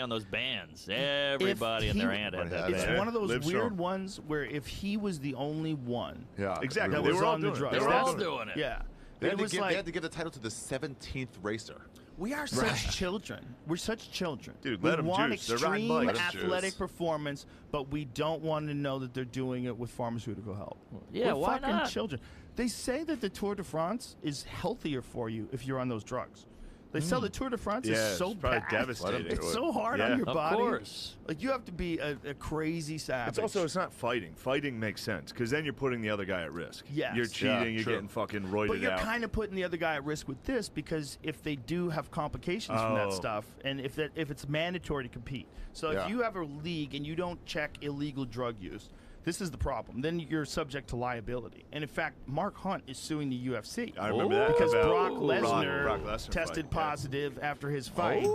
on those bands. Everybody and their aunt had that It's band. one of those Live weird strong. ones where if he was the only one exactly. that They was were all on the doing it. drugs. They were that's- all doing it. Yeah. They It was they like, had to give the title to the 17th racer. we are such children. We're such children. Dude, we let 'em want juice. They're riding extreme bikes. athletic Juice. performance, but we don't want to know that they're doing it with pharmaceutical help. Yeah, We're why fucking not? children. They say that the Tour de France is healthier for you if you're on those drugs. They sell the Tour de France Yeah, is so it's probably bad. devastating. It's so hard Yeah. on your Of body. course. Like you have to be a crazy savage. It's not fighting. Fighting makes sense because then you're putting the other guy at risk. Yes. You're cheating. You're true. getting fucking roided But you're out. kind of putting the other guy at risk with this because if they do have complications from that Oh. stuff, and if it's mandatory to compete, so Yeah. if you have a league and you don't check illegal drug use, this is the problem. Then you're subject to liability. And in fact, Mark Hunt is suing the UFC I remember that because about Brock Lesnar Brock Lesnar tested fight, yeah. positive after his fight.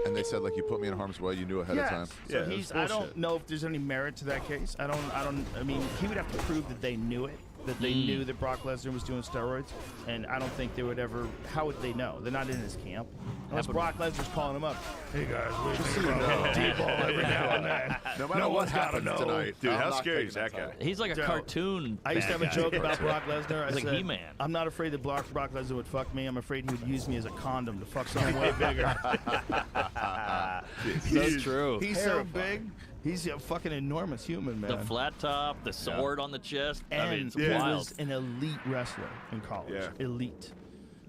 And they said, like, you put me in harm's way, you knew ahead of time. So Yeah, he's. it's I don't bullshit. know if there's any merit to that case. I mean, he would have to prove that they knew it, that they knew that Brock Lesnar was doing steroids, and I don't think they would ever. How would they know? They're not in his camp. Unless Brock Lesnar's calling him up. Hey guys, we just D-ball every now and then. No matter what happens tonight. Dude, I'm how not scary is taking that guy? title. He's like a Yo, cartoon. I used to have a bad joke guy. about Brock Lesnar. I He's like said, He-Man. I'm not afraid that Brock Lesnar would fuck me. I'm afraid he would use me as a condom to fuck something way bigger. So true. He's so big. He's a fucking enormous human, man. The flat top, the sword on the chest. And I mean, it's he wild. was an elite wrestler in college. Yeah. Elite.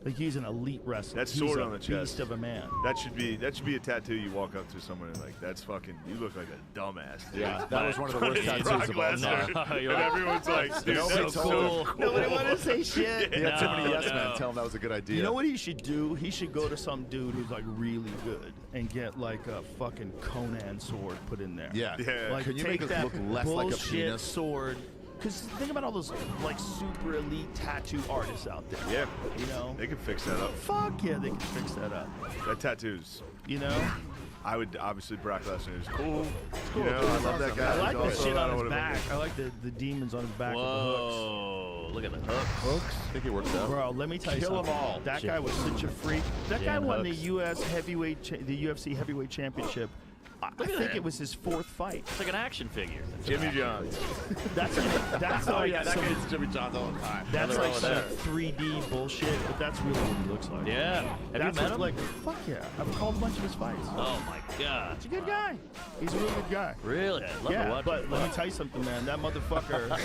Like he's an elite wrestler. That He's sword a on the beast chest. of a man. That should be a tattoo. You walk up to someone and like, that's fucking. You look like a dumbass. Dude. Yeah, that was one of the worst It's tattoos Brock of all Lesnar. time. Oh, And you're right. everyone's like, dude, so that's so cool. Nobody wanted to say shit. He had too many No, yes no. men tell him that was a good idea. You know what he should do? He should go to some dude who's like really good and get like a fucking Conan sword put in there. Yeah. Yeah. Like Can you take make it that look less like a bullshit penis? sword. Because think about all those like super elite tattoo artists out there. Yeah. You know? They can fix that up. Fuck yeah, they can fix that up. That tattoo's. You know? I would obviously Brock Lesnar is cool. Cool. You know, I love that guy. I like the He's shit awesome. on his I back. I like the demons on his back with Whoa! Look at the hooks. I think it works the hooks. out. Bro, let me tell you Kill 'em something. all. That guy was such a freak. That guy Jan won hooks. the the UFC heavyweight championship. I Look at think him. it was his fourth fight. It's like an action figure. Jimmy Johns. That's like some, Jimmy John's all the time. that's Nothing like wrong with some 3D bullshit, but that's really what he looks like. Yeah. Have That's you met him? what, like, fuck yeah. I've called a bunch of his fights. Oh my God. He's a good guy. He's a really good guy. Really? I'd love to Yeah, watch but him. let me tell you something, man. That motherfucker,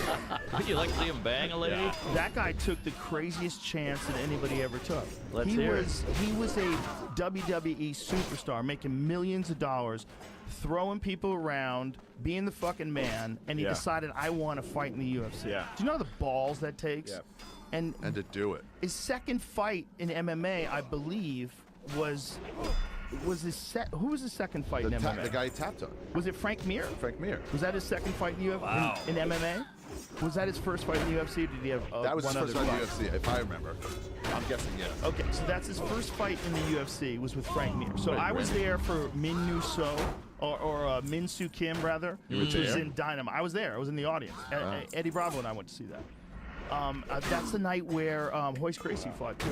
Would you like to see him bang a lady? that guy took the craziest chance that anybody ever took. Let's he hear it. was a WWE superstar, making millions of dollars, throwing people around, being the fucking man, and he Yeah. decided, I want to fight in the UFC. Yeah. Do you know the balls that takes? Yeah. And And to do it. his second fight in MMA, I believe, was his who was his second fight in MMA? The guy he tapped on. Was it Frank Mir? Frank Mir. Was that his second fight in UFC? Wow. In MMA? Was that his first fight in the UFC? Or did he have That was one his first other fight in the UFC, if I remember. I'm guessing yes. Okay, so that's his first fight in the UFC was with Frank Mir. So Right, I was right. there for Min Nu So, or Min Soo Kim rather, which was in Dynamite. I was there. I was in the audience. Eddie Bravo and I went to see that. That's the night where Hoist Gracie fought too.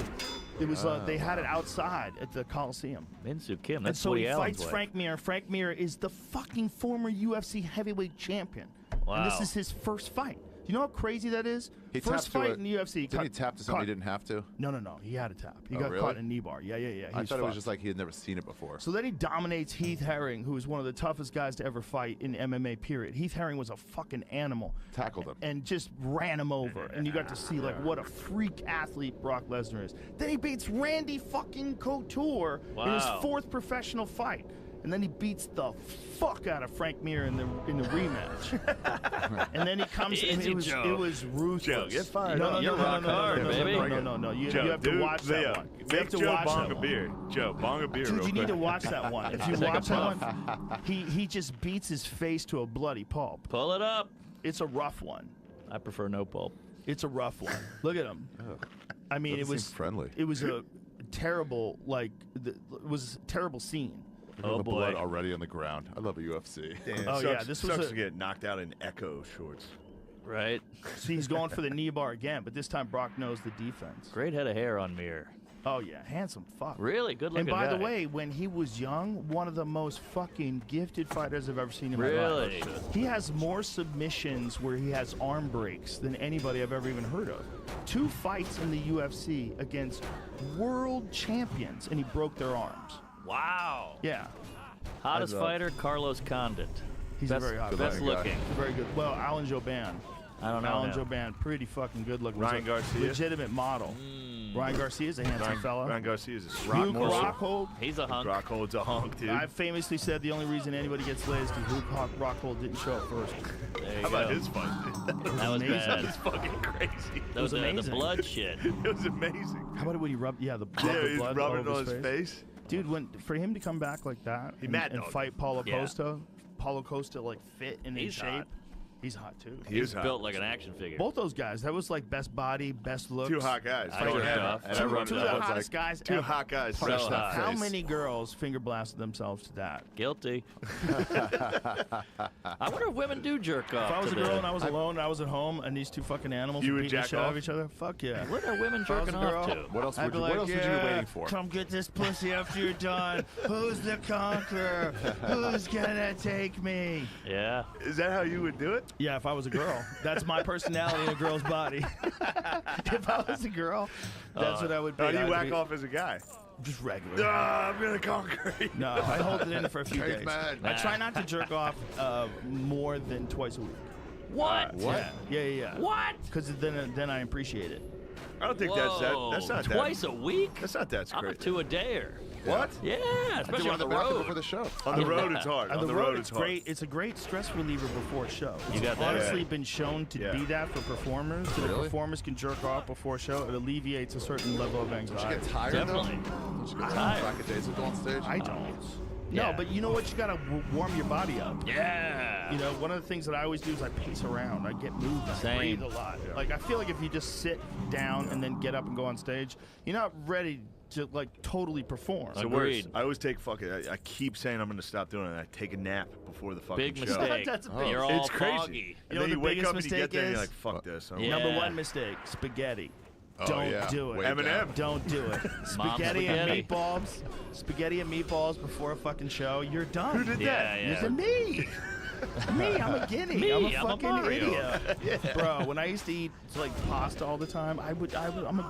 It was they had it outside at the Coliseum. Minsu Kim. And That's so Woody he Allen's fights wife. Frank Mir. Frank Mir is the fucking former UFC heavyweight champion. And this Wow. is his first fight. Do you know how crazy that is? He First tapped to fight it. in the UFC. Didn't he tap to something he didn't have to? No. He had a tap. He Oh, got really? caught in a knee bar. Yeah. I thought it was just like he had never seen it before. So then he dominates Heath Herring, who is one of the toughest guys to ever fight in MMA, period. Heath Herring was a fucking animal. Tackled him. And just ran him over. And you got to see, like, what a freak athlete Brock Lesnar is. Then he beats Randy fucking Couture in his Wow. fourth professional fight. And then he beats the fuck out of Frank Mir in the rematch. And then he comes and Easy, it Joe. was ruthless. Joe, get fired up. You're rock hard, baby. No. You Joe, have to dude, watch Leo, that one. You have Make to Joe watch bong that a one. beer. Joe, bong a beer Dude, real you need quick. to watch that one. If you Take a watch that one, he just beats his face to a bloody pulp. Pull it up. It's a rough one. I prefer no pulp. It's a rough one. Look at him. I mean, Doesn't seem friendly. It was a terrible, it was a terrible scene. Oh the boy. blood already on the ground. I love a UFC. Damn, Oh, sucks, yeah, this was sucks a- to get knocked out in Echo shorts. Right. So he's going for the knee bar again, but this time Brock knows the defense. Great head of hair on Mir. Oh yeah, handsome fuck. Really good looking And by the guy. way, when he was young, one of the most fucking gifted fighters I've ever seen in my Really? life. He has more submissions where he has arm breaks than anybody I've ever even heard of. 2 fights in the UFC against world champions, and he broke their arms. Wow. Yeah, Hottest fighter, Carlos Condit. he's Best, a very hot best fighter. looking. Very good. Well, Alan Joban. I don't know Alan him. Joban, pretty fucking good looking. Ryan Was a Garcia? legitimate model. Ryan Garcia's a handsome fella. Ryan Garcia is a Luke rock Rockhold. He's a hunk. Rockhold's a hunk, dude. I famously said the only reason anybody gets laid is because Luke Rockhold didn't show up first. There you How about go. his fight? That was amazing. bad. It's fucking crazy. That was was the amazing. blood shit. It was amazing. How about when he rubbed? Yeah, the Yeah, the he's blood rubbing all it over on his face. Dude, for him to come back like that He mad and dogged fight Paulo Yeah. Costa, Paulo Costa like fit and in He's shape. hot. He's hot too. He He's is hot. built like an action figure. Both those guys, that was like best body, best looks. 2 hot guys. I jerked Ever. off. And Two, everyone two of knows, the like, hottest guys 2 ever. hot guys. Real Fresh hot. How face. many girls finger blasted themselves to that? Guilty. I wonder if women do jerk off. If I was a to girl the- and I was alone and I was at home and these 2 fucking animals You were would beating the jack shit out off? of each other, fuck yeah. What are women If I was jerking a girl, off to? What else I'd would be you, like, what else would you be "Yeah, waiting for? Come get this pussy after you're done. Who's the conqueror? Who's gonna take me? Yeah. Is that how you would do it? Yeah, if I was a girl. That's my personality in a girl's body. If I was a girl, that's what I would be. How do you I'd whack be off as a guy? Just regular. Ah, I'm gonna conquer you. No, I hold it in for a few days. Caveman. I try not to jerk off more than twice a week. What? What? Yeah. What? Because then I appreciate it. I don't think Whoa. that's not Twice that. a week? That's not that I'm a great. 2-a-dayer. What? Yeah, I do especially one on in the the bathroom road. before the show. On the road, it's hard. On On the road, it's it's hard. great. It's a great stress reliever before a show. You got It's that? honestly Yeah. been shown to Yeah. be that for performers. So the Really? performers can jerk off before a show. It alleviates a certain level of Don't you anxiety. get tired Definitely. though? Don't you get Tired. lackadaisical on stage? I don't. Yeah. No, but you know what? You gotta warm your body up. Yeah. You know, one of the things that I always do is I pace around. I get moved. I Same. breathe a lot. Like I feel like if you just sit down and then get up and go on stage, you're not ready to like totally perform. It's the Agreed. worst. I always take fucking. I keep saying I'm gonna stop doing it. I take a nap before the fucking Big show. mistake. That's a big- You're all It's crazy. foggy. And You know then what you the wake biggest up and you get mistake there and you're is? like, fuck this. I don't Yeah. know. Number 1 mistake: spaghetti. Oh, Don't yeah. do it. Way Eminem. down. Don't do it. Mom Spaghetti and spaghetti. meatballs. Spaghetti and meatballs before a fucking show. You're done. Who did Yeah, that? yeah. It's me. Me, I'm a guinea. Me, I'm I'm a a fucking Mario. idiot. Bro, when I used to eat like pasta all the time, I'm a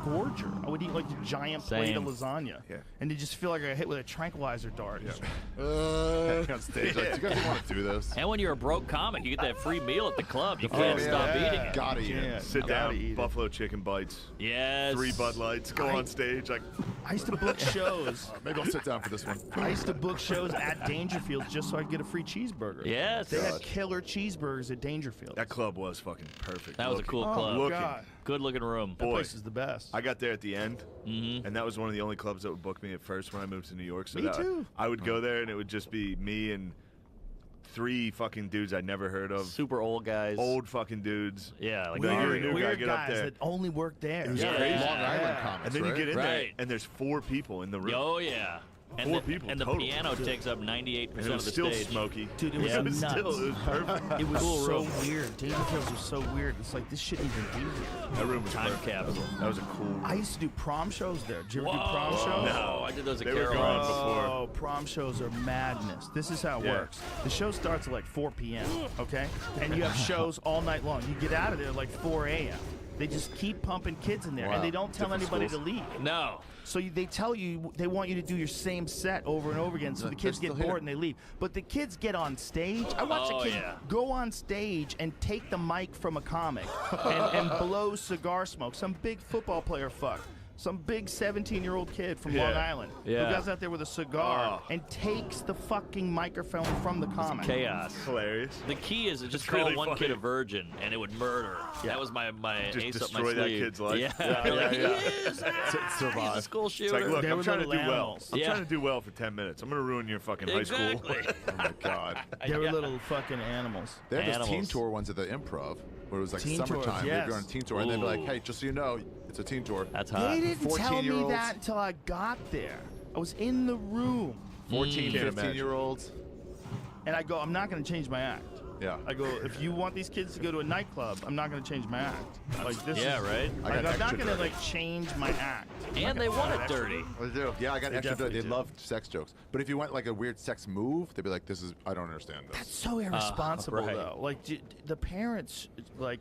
gorger. I would eat like a giant plate of Same. lasagna. Yeah. And you just feel like I got hit with a tranquilizer dart. On stage, like, do you guys want to do this? And when you're a broke comic, you get that free meal at the club. You can't yeah. stop Yeah. eating it. Gotta eat Yeah. it. Sit Gotta down, eat it. buffalo chicken bites, Yes. 3 Bud Lights, go on stage like. I used to book shows. Maybe I'll sit down for this one. I used to book shows at Dangerfield just so I could get a free cheeseburger. Yes. They had killer cheeseburgers at Dangerfield. That club was fucking perfect. That was a looking. cool club. Looking. God. Good looking room. That Boy. place is the best. I got there at the end, and that was one of the only clubs that would book me at first when I moved to New York. So Me that too. I would go there, and it would just be me and 3 fucking dudes I'd never heard of. Super old guys. Old fucking dudes. Yeah, like Then you're a Mario. new guy, Weird get up guys there. that only work there. was Yeah. crazy. Long Island Yeah. comics, And then you right? get in there, Right. and there's 4 people in the room. Oh, yeah. And 4 the, people and the total. piano takes up 98% And it of was the still stage. smoky. Dude, it was Yeah. It was nuts. still, it was perfect. It was Cool so room. weird. Dangerfield was so weird. It's like this shouldn't even be here. That room was Time perfect. capsule. That was a cool. I used to do prom shows there. Did you ever do Whoa. prom shows? No. I did those at They were Caroline's. gone before. Oh, prom shows are madness. This is how it Yeah. works. The show starts at like 4 p.m., okay? And you have shows all night long. You get out of there at like 4 a.m. They just keep pumping kids in there, Wow. and they don't tell Different anybody schools. to leave. No. So they tell you, they want you to do your same set over and over again, so No, the kids they're get still here. bored and they leave. But the kids get on stage. I watched Oh, a kid yeah. go on stage and take the mic from a comic and blow cigar smoke. Some big football player fuck. Some big 17-year-old kid from Long Yeah. Island Yeah. who goes out there with a cigar Oh. and takes the fucking microphone from the comic. Chaos. Hilarious. The key is to just It's call really one funny. kid a virgin, and it would murder. That was my Just ace up destroy my that sleeve. kid's life. Yeah, Yeah, Like, yeah, yeah. he is. He's survive. a school It's shooter. like, look, They I'm were trying to do little well. animals. I'm Yeah. trying to do well for 10 minutes. I'm going to ruin your fucking high school. Exactly. Oh my god. They were Yeah. little fucking animals. They had those teen Animals. tour ones at the Improv, where it was like Teen tours, summertime. yes. They'd go on a teen tour, and they'd be like, Ooh. "Hey, just so you know, it's a teen tour." That's They hot. didn't tell me 14-year-olds. that until I got there. I was in the room. 14, Can't 15-year-olds. And I go, I'm not going to change my act. Yeah. I go, if you want these kids to go to a nightclub, I'm not going to change my act. Like this. Yeah, right. I Like, got I'm not extra going to dirty. like change my act. And they want it dirty. They do. Yeah, I got They extra dirty. definitely They do. love sex jokes. But if you went like a weird sex move, they'd be like, "This is I don't understand this." So irresponsible right. though. Like the parents, like,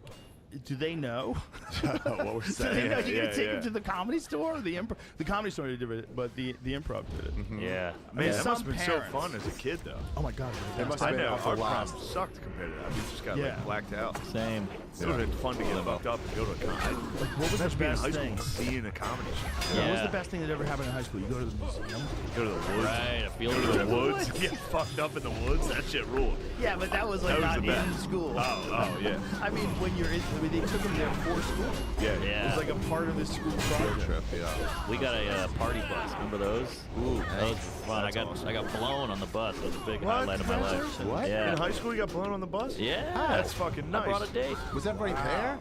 do they know? What we're Do they saying. know you're yeah, gonna take yeah. them to the comedy store or the improv? The comedy store did it, but the improv did it. Yeah. Man, that some must have been so parents- fun as a kid, though. Oh my god. It must I have been know a our prom blast. sucked compared to that. We just got Yeah. like blacked out. Same. It would have been fun to get fucked up and go to a comedy. What was the Imagine being in best high thing? school and seeing a comedy show. What was Yeah. the best thing that ever happened in high school? You go to the museum. Go to the woods. Right. A field Go to the trip. woods. Get fucked up in the woods. That shit ruled. Yeah, but that was like That was not the in best. school. Oh, yeah. I mean, when you're in, I mean, they took them there for school. Yeah. It Yeah. was like a part of the school Field project. trip. Yeah. We got a party bus. Remember those? Ooh, Those were fun. That's awesome. I got blown on the bus. It was a big What? highlight of my life. Congratulations. What? Yeah. In high school, you got blown on the bus? Yeah. That's fucking nice. I brought a date. Was everybody there?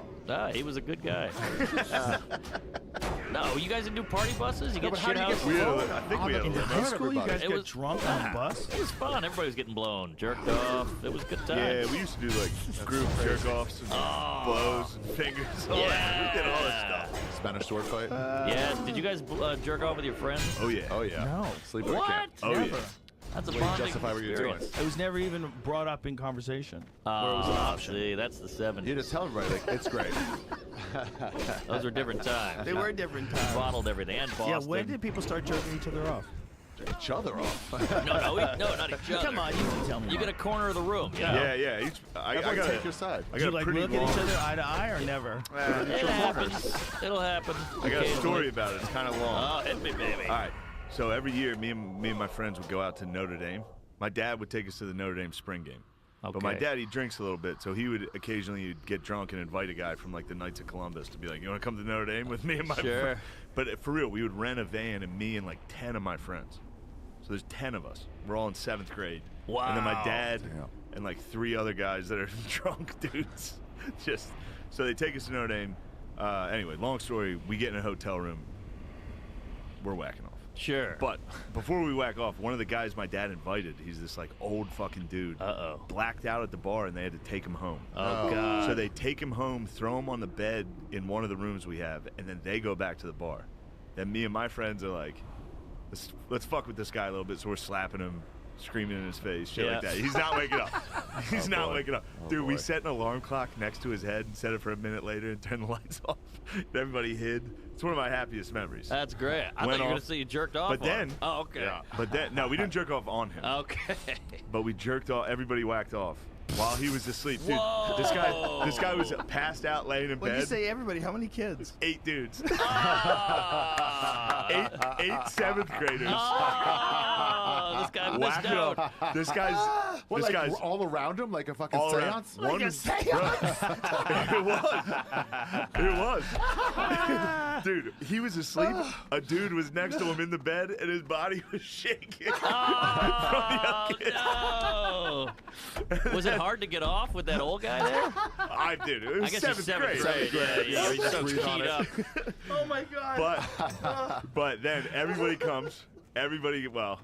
He was a good guy. No, you guys didn't do party buses? You get but how do you shit get house? We had blown? I think we had a In limit. high school, you everybody. guys It get was- drunk on the bus. It was fun. Everybody was getting blown, jerked off. It was a good time. Yeah, we used to do like group jerk-offs and blows and fingers. All that. We did all that stuff. Spanish sword fight. Yeah. Did you guys jerk off with your friends? Oh, yeah. oh yeah. No. Sleep at What? camp. Oh, Never. yeah. That's a Way to bonding justify what you're doing. experience. It was never even brought up in conversation. Where it was an option. See, that's the 70s. You just tell everybody like it's great. Those were different times. They were different times. Bottled everything. And Boston. Yeah, when did people start jerking each other off? Each other off. No, not each other. Come on, you can tell me. You get a corner of the room. You know? Yeah. I Everyone got take your side. I Do got you a like pretty look long. at each other eye to eye or never? It happens. It'll happen. I got a occasionally. story about it. It's kind of long. Oh, hit me, baby. All right. So every year, me and my friends would go out to Notre Dame. My dad would take us to the Notre Dame spring game. But my Okay. dad, he drinks a little bit, so he would occasionally get drunk and invite a guy from like the Knights of Columbus to be like, "You want to come to Notre Dame with me and my Sure. friend?" But for real, we would rent a van and me and like 10 of my friends. So there's 10 of us. We're all in 7th grade. And then my Wow. dad Damn. and like 3 other guys that are drunk dudes. Just so they take us to Notre Dame. Anyway, long story. We get in a hotel room. We're whacking off. Sure. But before we whack off, one of the guys my dad invited, he's this like old fucking dude, Uh-oh. blacked out at the bar, and they had to take him home. Oh, God. So they take him home, throw him on the bed in one of the rooms we have, and then they go back to the bar. Then me and my friends are like, let's fuck with this guy a little bit. So we're slapping him, screaming in his face, shit like Yeah. that. He's not waking up. He's not boy. waking up. Oh, Dude, we boy. set an alarm clock next to his head and set it for a minute later and turned the lights off. And everybody hid. It's one of my happiest memories. That's great. I thought Went you were going off. to say you jerked off But on then- him. Oh, okay. Yeah. But then, no, we didn't jerk off on him. Okay. But we jerked off. Everybody whacked off while he was asleep. Dude, Whoa. this guy was passed out, laying in When bed. you say everybody, how many kids? 8 dudes. Ah. eight 7th graders. Oh, this guy missed Whack it out. up. This guy's. What, this like guy's. all around him, like a fucking all around. seance? One a was, seance. it was. It was. Dude, he was asleep. A dude was next to him in the bed, and his body was shaking. Oh, no. Was it hard to get off with that old guy there? I did. It I was guess you're 7th seventh grade. grade. Yeah, you're so Breathe on keyed it. up. Oh my god. But then everybody comes. Everybody, well,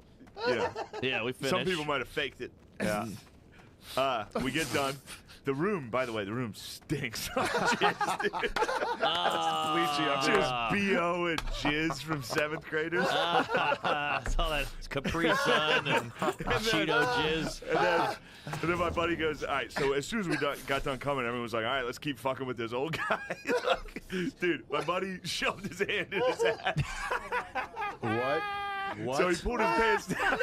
you know, Yeah, we finished. some people might have faked it. Yeah. We get done. The room, by the way, the room stinks. Jizz, dude. Just BO and jizz from 7th graders. It's all that Capri Sun and Cheeto jizz. And then my buddy goes, all right, so as soon as we got done coming, everyone was like, all right, let's keep fucking with this old guy. Dude, my buddy shoved his hand in his ass. What? What? So he pulled his pants down.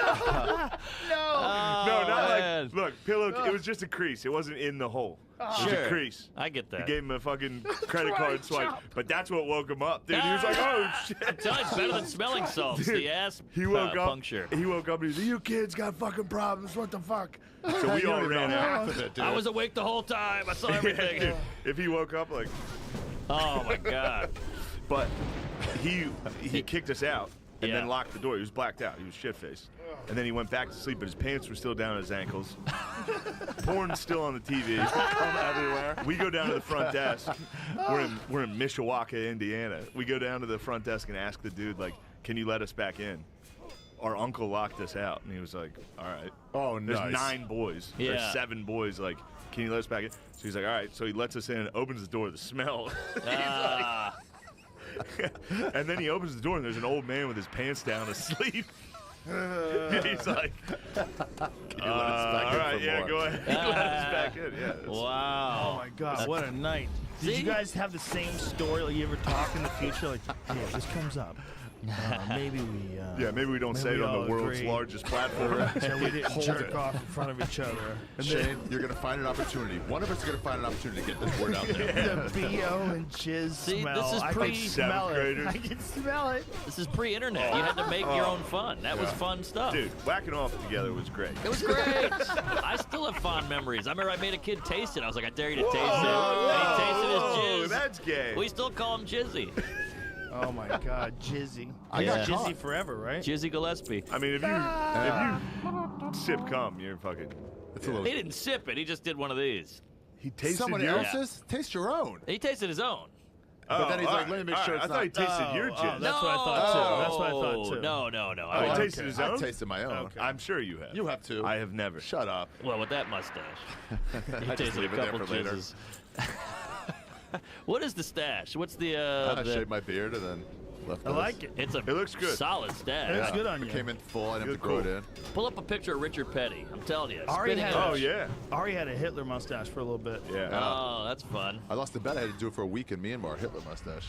No, not man. like, look, pillow, it was just a crease. It wasn't in the hole. It was Sure. a crease. I get He that. gave him a fucking credit card swipe. But that's what woke him up, dude. He was like, oh, shit. I'm telling you, it's better than smelling salts. Dude, The ass He woke up. puncture. He woke up and he's like, you kids got fucking problems. What the fuck? So we You all don't even ran know out. half of it, dude. I was awake the whole time. I saw everything. Dude, if he woke up like, Oh my god. but he kicked us out and Yeah. then locked the door. He was blacked out. He was shit faced. And then he went back to sleep, but his pants were still down at his ankles. Porn's still on the TV. Everywhere. We go down to the front desk. We're in Mishawaka, Indiana. We go down to the front desk and ask the dude, like, can you let us back in? our uncle locked us out, and he was like, all right. Oh, There's nice. 9 boys. Yeah. There's 7 boys. Like, can you let us back in? So he's like, all right. So he lets us in, opens the door, the smell. And then he opens the door, and there's an old man with his pants down asleep. He's like, Can you let us back all in right, for yeah, more? go ahead. Let us back in. Yeah. it's- Wow. Oh my God, what a night! Did See? you guys have the same story? Like, you ever talk in the future? Like, hey, if this comes up, maybe we. Yeah, maybe we don't maybe say it we on all the world's agree. largest platform. So we didn't jerk off in front of each other. And Shane, you're going to find an opportunity. One of us is going to find an opportunity to get this word out there. the BO and jizz See, smell. this is I pre- can smell Seventh it. graders. I can smell it. This is pre-internet. You had to make your own fun. That was fun stuff. Dude, whacking off together was great. It was great. I still have fond memories. I remember I made a kid taste it. I was like, I dare you to taste it. And he tasted his Oh, jizz. that's gay. We still call him Jizzy. Oh my God, Jizzy. I got Jizzy caught. forever, right? Jizzy Gillespie. I mean, if you sip cum, you're fucking. It's a little. He didn't sip it. He just did one of these. He tasted Someone yours. else's? Taste your own. He tasted his own. But then he's all like, right, let me make all sure right. it's I thought he not. tasted your jizz. That's what I thought too. That's what I thought too. No. Oh, he okay. tasted his own? I've tasted my own. Okay. I'm sure you have. You have too. I have never. Shut up. Well, with that mustache. He I just tasted leave a it there couple for later. jizzes. What is the stash? What's the, I the shaved my beard and then left I like it. It's a It looks good. solid stash. It looks good on you. Came in full. I didn't have to You're grow it cool. in. Pull up a picture of Richard Petty. I'm telling you. Ari spinning had image. Oh, yeah. Ari had a Hitler mustache for a little bit. Yeah. Oh, that's fun. I lost the bet. I had to do it for a week in Myanmar. Hitler mustache.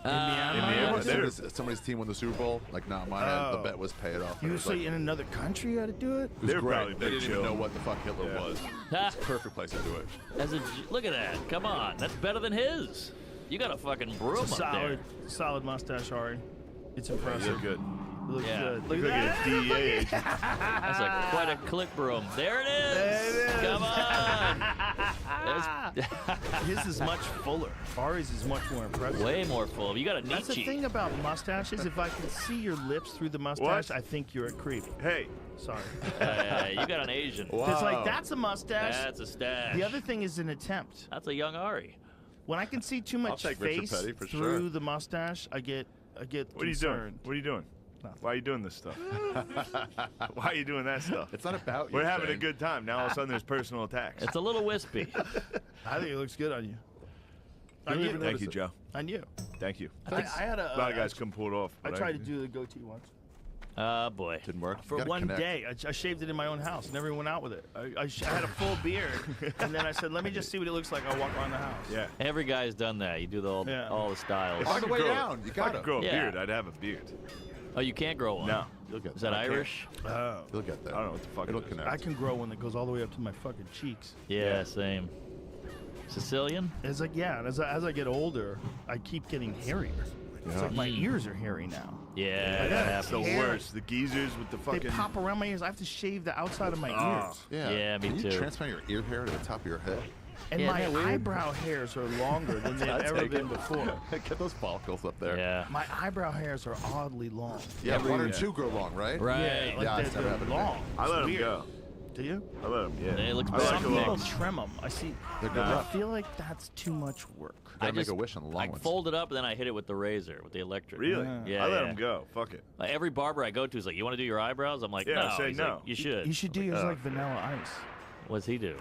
Myanmar? As soon as somebody's team won the Super Bowl, like not mine, the bet was pay it off. And You it was say like, in another country you had to do it? it was They're great. probably They big didn't even chill. know what the fuck Hitler Yeah. was. Ha! Perfect place to do it. Look at that. Come on. That's better than his. You got a fucking broom It's a up there. solid mustache, Ari. It's You impressive. look good. You look Yeah. good. Look You at look that. like a DEA agent. That's like quite a clip broom. There it is. There it is. Come on. His is much fuller. Ari's is much more impressive. Way more full. You got a That's the Nietzsche. thing about mustaches. If I can see your lips through the mustache, What? I think you're a creep. Hey, Sorry. You got an Asian. It's like, that's a mustache. That's a stash. The other thing is an attempt. That's a young Ari. When I can see too much take Richard face Petty for through sure. the mustache, I get what are you doing? concerned. What are you doing? Nothing. Why are you doing this stuff? Why are you doing that stuff? It's not about you. We're having a Shane. good time. Now all of a sudden there's personal attacks. It's a little wispy. I think it looks good on you. don't even Thank notice you, it. Joe. On you. Thank you. I had a A lot of guys couldn't pull it off. I but tried to do the goatee once. Oh, boy. Didn't work. For You gotta one connect. day, I shaved it in my own house. Never went out with it. I had a full beard, and then I said, "Let me just see what it looks like." I'll walk around the house. Yeah. Every guy's done that. You do all the styles. If I could could way grow- down. You If I gotta. could grow a Yeah. beard, I'd have a beard. Oh, you can't grow one? No. You'll get Is that I can't. Irish? Oh. You'll get there. I don't know what the fuck It'll it is. connect. I can grow one that goes all the way up to my fucking cheeks. Yeah, same. Sicilian? As I get older, I keep getting hairier. It's like my ears are hairy now. Yeah, got that That's the happens. hair. worst. The geezers with the They fucking. pop around my ears. I have to shave the outside of my ears. Yeah. Yeah, me Can too. you transplant your ear hair to the top of your head? And Yeah, my isn't that weird? eyebrow hairs are longer than they've I'd ever take been it. before. Get those follicles up there. Yeah. My eyebrow hairs are oddly long. Yeah, Every- one or two grow long, right? Right. Like Yeah, it's never they're happened to me. long. I It's let them weird. go. Do you? I let them. Yeah. They look I like Some a people long. trim them. I see. They're good Nah. I rough. feel like that's too much work. Gotta make a wish on the long I ones. fold it up and then I hit it with the razor, with the electric. Really? Yeah, I let yeah. them go. Fuck it. Like, every barber I go to is like, "You want to do your eyebrows?" I'm like, Yeah, "No." say He's no. like, you should. You should do yours like Vanilla Ice. What's he do?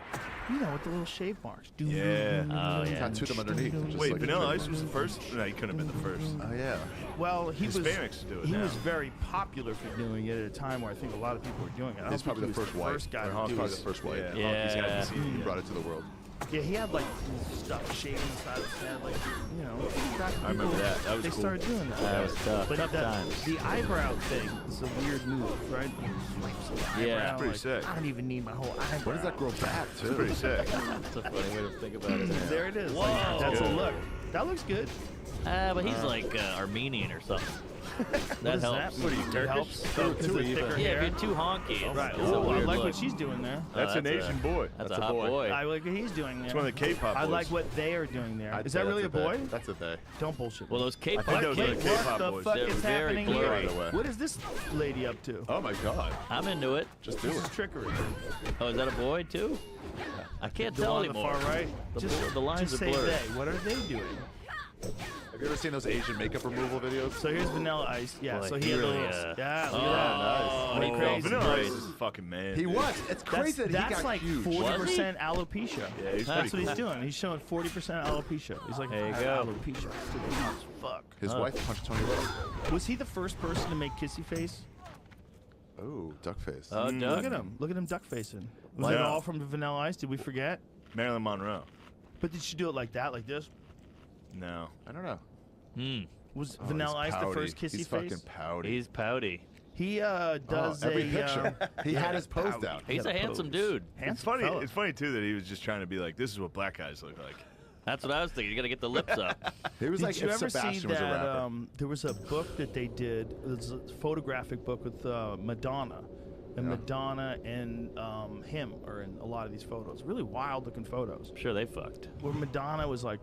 You know, with the little shave marks. Yeah. Oh, yeah. Tattoo them underneath. Just Wait, like Vanilla trim Ice them. was the first? No, he couldn't have been the first. Oh yeah. Well, he Hispanics do it He now. was very popular for doing it at a time where I think a lot of people were doing it. I don't He's think probably he the was first white. first guy Or to Hong do Probably it. the first white. Yeah. Yeah. Honky's got to see He it. brought it to the world. Yeah, he had like cool stuff shaving inside his head, like back I remember that. That was they cool. started doing that. That was tough. But Tough the, times. the eyebrow thing is a weird move, right? Yeah. Eyebrow, Pretty like, sick. I don't even need my whole eyebrow. When does that grow back too? It's pretty sick. That's a funny way to think about it. There it is. Whoa. Like, that's a Good. look. That looks good. But he's like Armenian or something. What That does helps. What are you, Turkish? Helps. Oh, 'cause too of even. thicker Yeah, hair. if you're too honky. Right. It's a Oh, I weird like look. what she's doing there. That's an that's a- Asian boy. That's That's a a hot boy. boy. I like what he's doing there. It's one of the K-pop I boys. like what they are doing there. I'd Is say that really a that's boy? they. That's a they. Don't bullshit. Well, those K-pop think those are Wait, the K-pop what the boys. fuck They're is very happening blurry. here? Right away. What is this lady up to? Oh my God. I'm into it. Just do This it. is trickery. Oh, is that a boy too? I can't The tell one on the anymore. far right. The lines just are say blurred. they. What are they doing? Have you ever seen those Asian makeup removal videos? So here's Vanilla Ice. Yeah, Boy, so he he had really, those. Yeah, look Oh, at that. he Pretty crazy. Vanilla Ice Crazy. is a fucking man. He dude. was. It's crazy that he That's got like huge. 40% alopecia. Yeah, he's That's pretty what he's cool. doing. He's showing 40% alopecia. He's like, There you I have go. alopecia. Stupid as fuck. His wife punched Tony Rowe. Was he the first person to make kissy face? Oh, duck face. Oh, Look Doug. at him. Look at him duck facing. Was it Wow. all from the Vanilla Ice? Did we forget? Marilyn Monroe. But did she do it like that, like this? No. I don't know. Was Oh, Vanilla he's Ice the pouty. first kissy He's face? fucking pouty. He's pouty. He does every a picture. He had his pose pouty. down. He's He a had handsome pose. dude. Handsome It's funny. fella. It's funny too that he was just trying to be like, this is what black guys look like. That's what I was thinking. You got to get the lips up. He was Did like you if ever Sebastian see was a that? rapper. There was a book that they did. It was a photographic book with Madonna, and Madonna and him are in a lot of these photos. Really wild-looking photos. I'm sure they fucked. Where Madonna was like,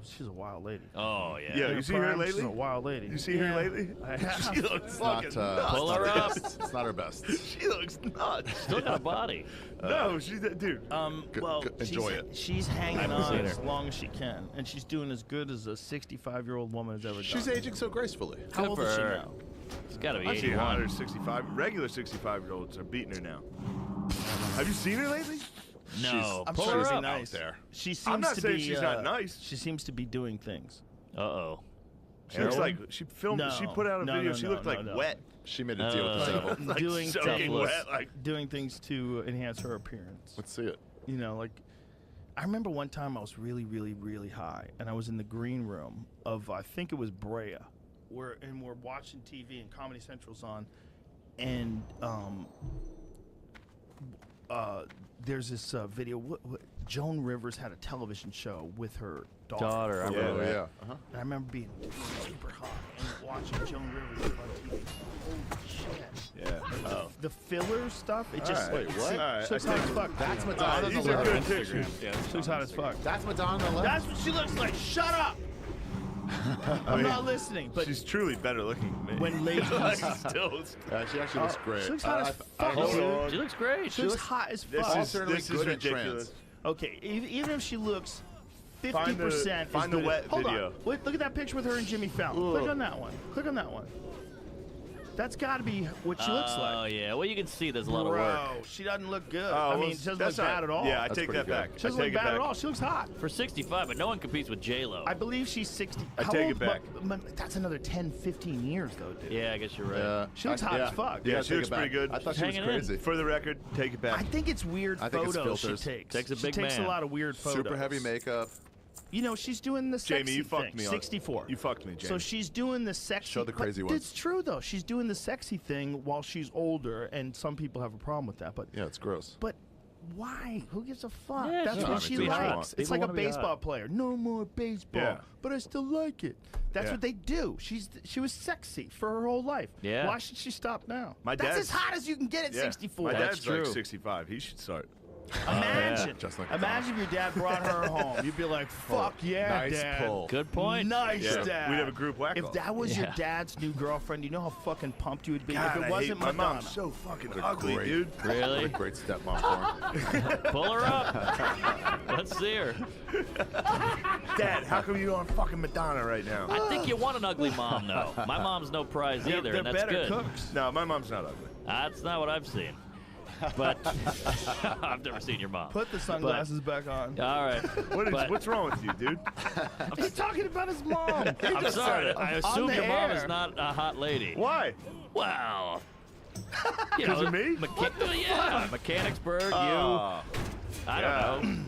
she's a wild lady. Oh, yeah. Yeah, In you her see her prime, lately? She's a wild lady. You see her lately? I have. She looks It's not, fucking Pull nuts. her up. It's not her best. She looks nuts. Still got a body. No, she's that dude. Well, enjoy she's, it. she's hanging haven't on seen as her. long as she can, and she's doing as good as a 65-year-old woman has ever She's done. aging so gracefully. How Good old for is she her. now? It's got to be I see hotter 81. 65. Regular 65-year-olds are beating her now. Have you seen her lately? No. I'm Pull sure her she's up. nice. there. She seems I'm not to saying be, she's not nice. She seems to be doing things. Uh-oh. She looks Heroin? like she filmed. No. She put out a No, video. no, she no, looked no, like no. wet. She made a deal with the devil. Like doing soaking things, wet. Like doing things to enhance her appearance. Let's see it. You know, like I remember one time I was really, really, really high, and I was in the green room of I think it was Brea, we're watching TV and Comedy Central's on, and there's this video. Joan Rivers had a television show with her daughter. I Yeah. remember Oh, that. yeah. Uh-huh. And I remember being super high and watching Joan Rivers on TV. Holy shit. yeah. Oh. The filler stuff, it just All right. Wait, what? All right, she looks I hot think- as fuck. That's All right, Madonna on the these are good left. pictures. She looks hot as fuck. That's Madonna on the left. That's what she looks like. Shut up! I'm not listening. But She's truly better looking than me. when ladies, Like, still. She actually looks great. she looks hot as I fuck. don't Hold know. on. She looks great. she looks hot as This fuck. is Certainly this is good at ridiculous. trans. Okay, even if she looks 50%, Find the wet Hold video. on. Wait, look at that picture with her and Jimmy Fallon. Click on that one. Click on that one. That's got to be what she looks Oh, like. yeah. Well, you can see there's a lot of Bro, work. she doesn't look good. Oh, I well, mean, she doesn't look that's not- bad at all. Yeah, I That's take pretty that good. back. She I doesn't look take it bad back. at all. She looks hot. For 65, but no one competes with J-Lo. I believe she's 60. I How take old? it back. But that's another 10, 15 years, though, dude. Yeah, I guess you're right. Yeah. She looks hot as fuck. Yeah, Yeah, she take looks it back. pretty good. I thought She's she was hanging in. crazy. For the record, take it back. I think it's weird I think it's photos she filters. takes. Takes a she big takes man. a lot of weird photos. Super heavy makeup. You know, she's doing the sexy Jamie, you fucked thing. me on 64. You fucked me, Jamie. So she's doing the sexy. Show the crazy but ones. It's true though. She's doing the sexy thing while she's older, and some people have a problem with that. But Yeah, it's gross. why? Who gives a fuck? Yeah, That's she what wants she to be hot. likes. It's People like a wanna be hot. baseball player. No more baseball. Yeah. But I still like it. That's Yeah. what they do. She was sexy for her whole life. Yeah. Why should she stop now? My That's dad's- as hot as you can get at Yeah. 64. My That's dad's like true. 65. He should start. Imagine. Just like Imagine if your dad brought her home. You'd be like, fuck yeah, Nice Dad. pull. Good point. Nice, Yeah. Dad. We'd have a group whack-off. If that was your Yeah. dad's new girlfriend, you know how fucking pumped you would be God, if it I wasn't hate my Madonna. mom's so fucking What a ugly, great- dude. What Really? a great stepmom for him. Pull her up. Let's see her. Dad, how come you aren't fucking Madonna right now? I think you want an ugly mom, though. My mom's no prize either, They're and that's better good. cooks. No, my mom's not ugly. That's not what I've seen. But I've never seen your mom. Put the sunglasses back on. All right. But What's wrong with you, dude? He's talking about his mom. I'm sorry. I On assume the your mom air. is not a hot lady. Why? Well, you Because know, of me? yeah, Mechanicsburg, you. Oh, I don't know.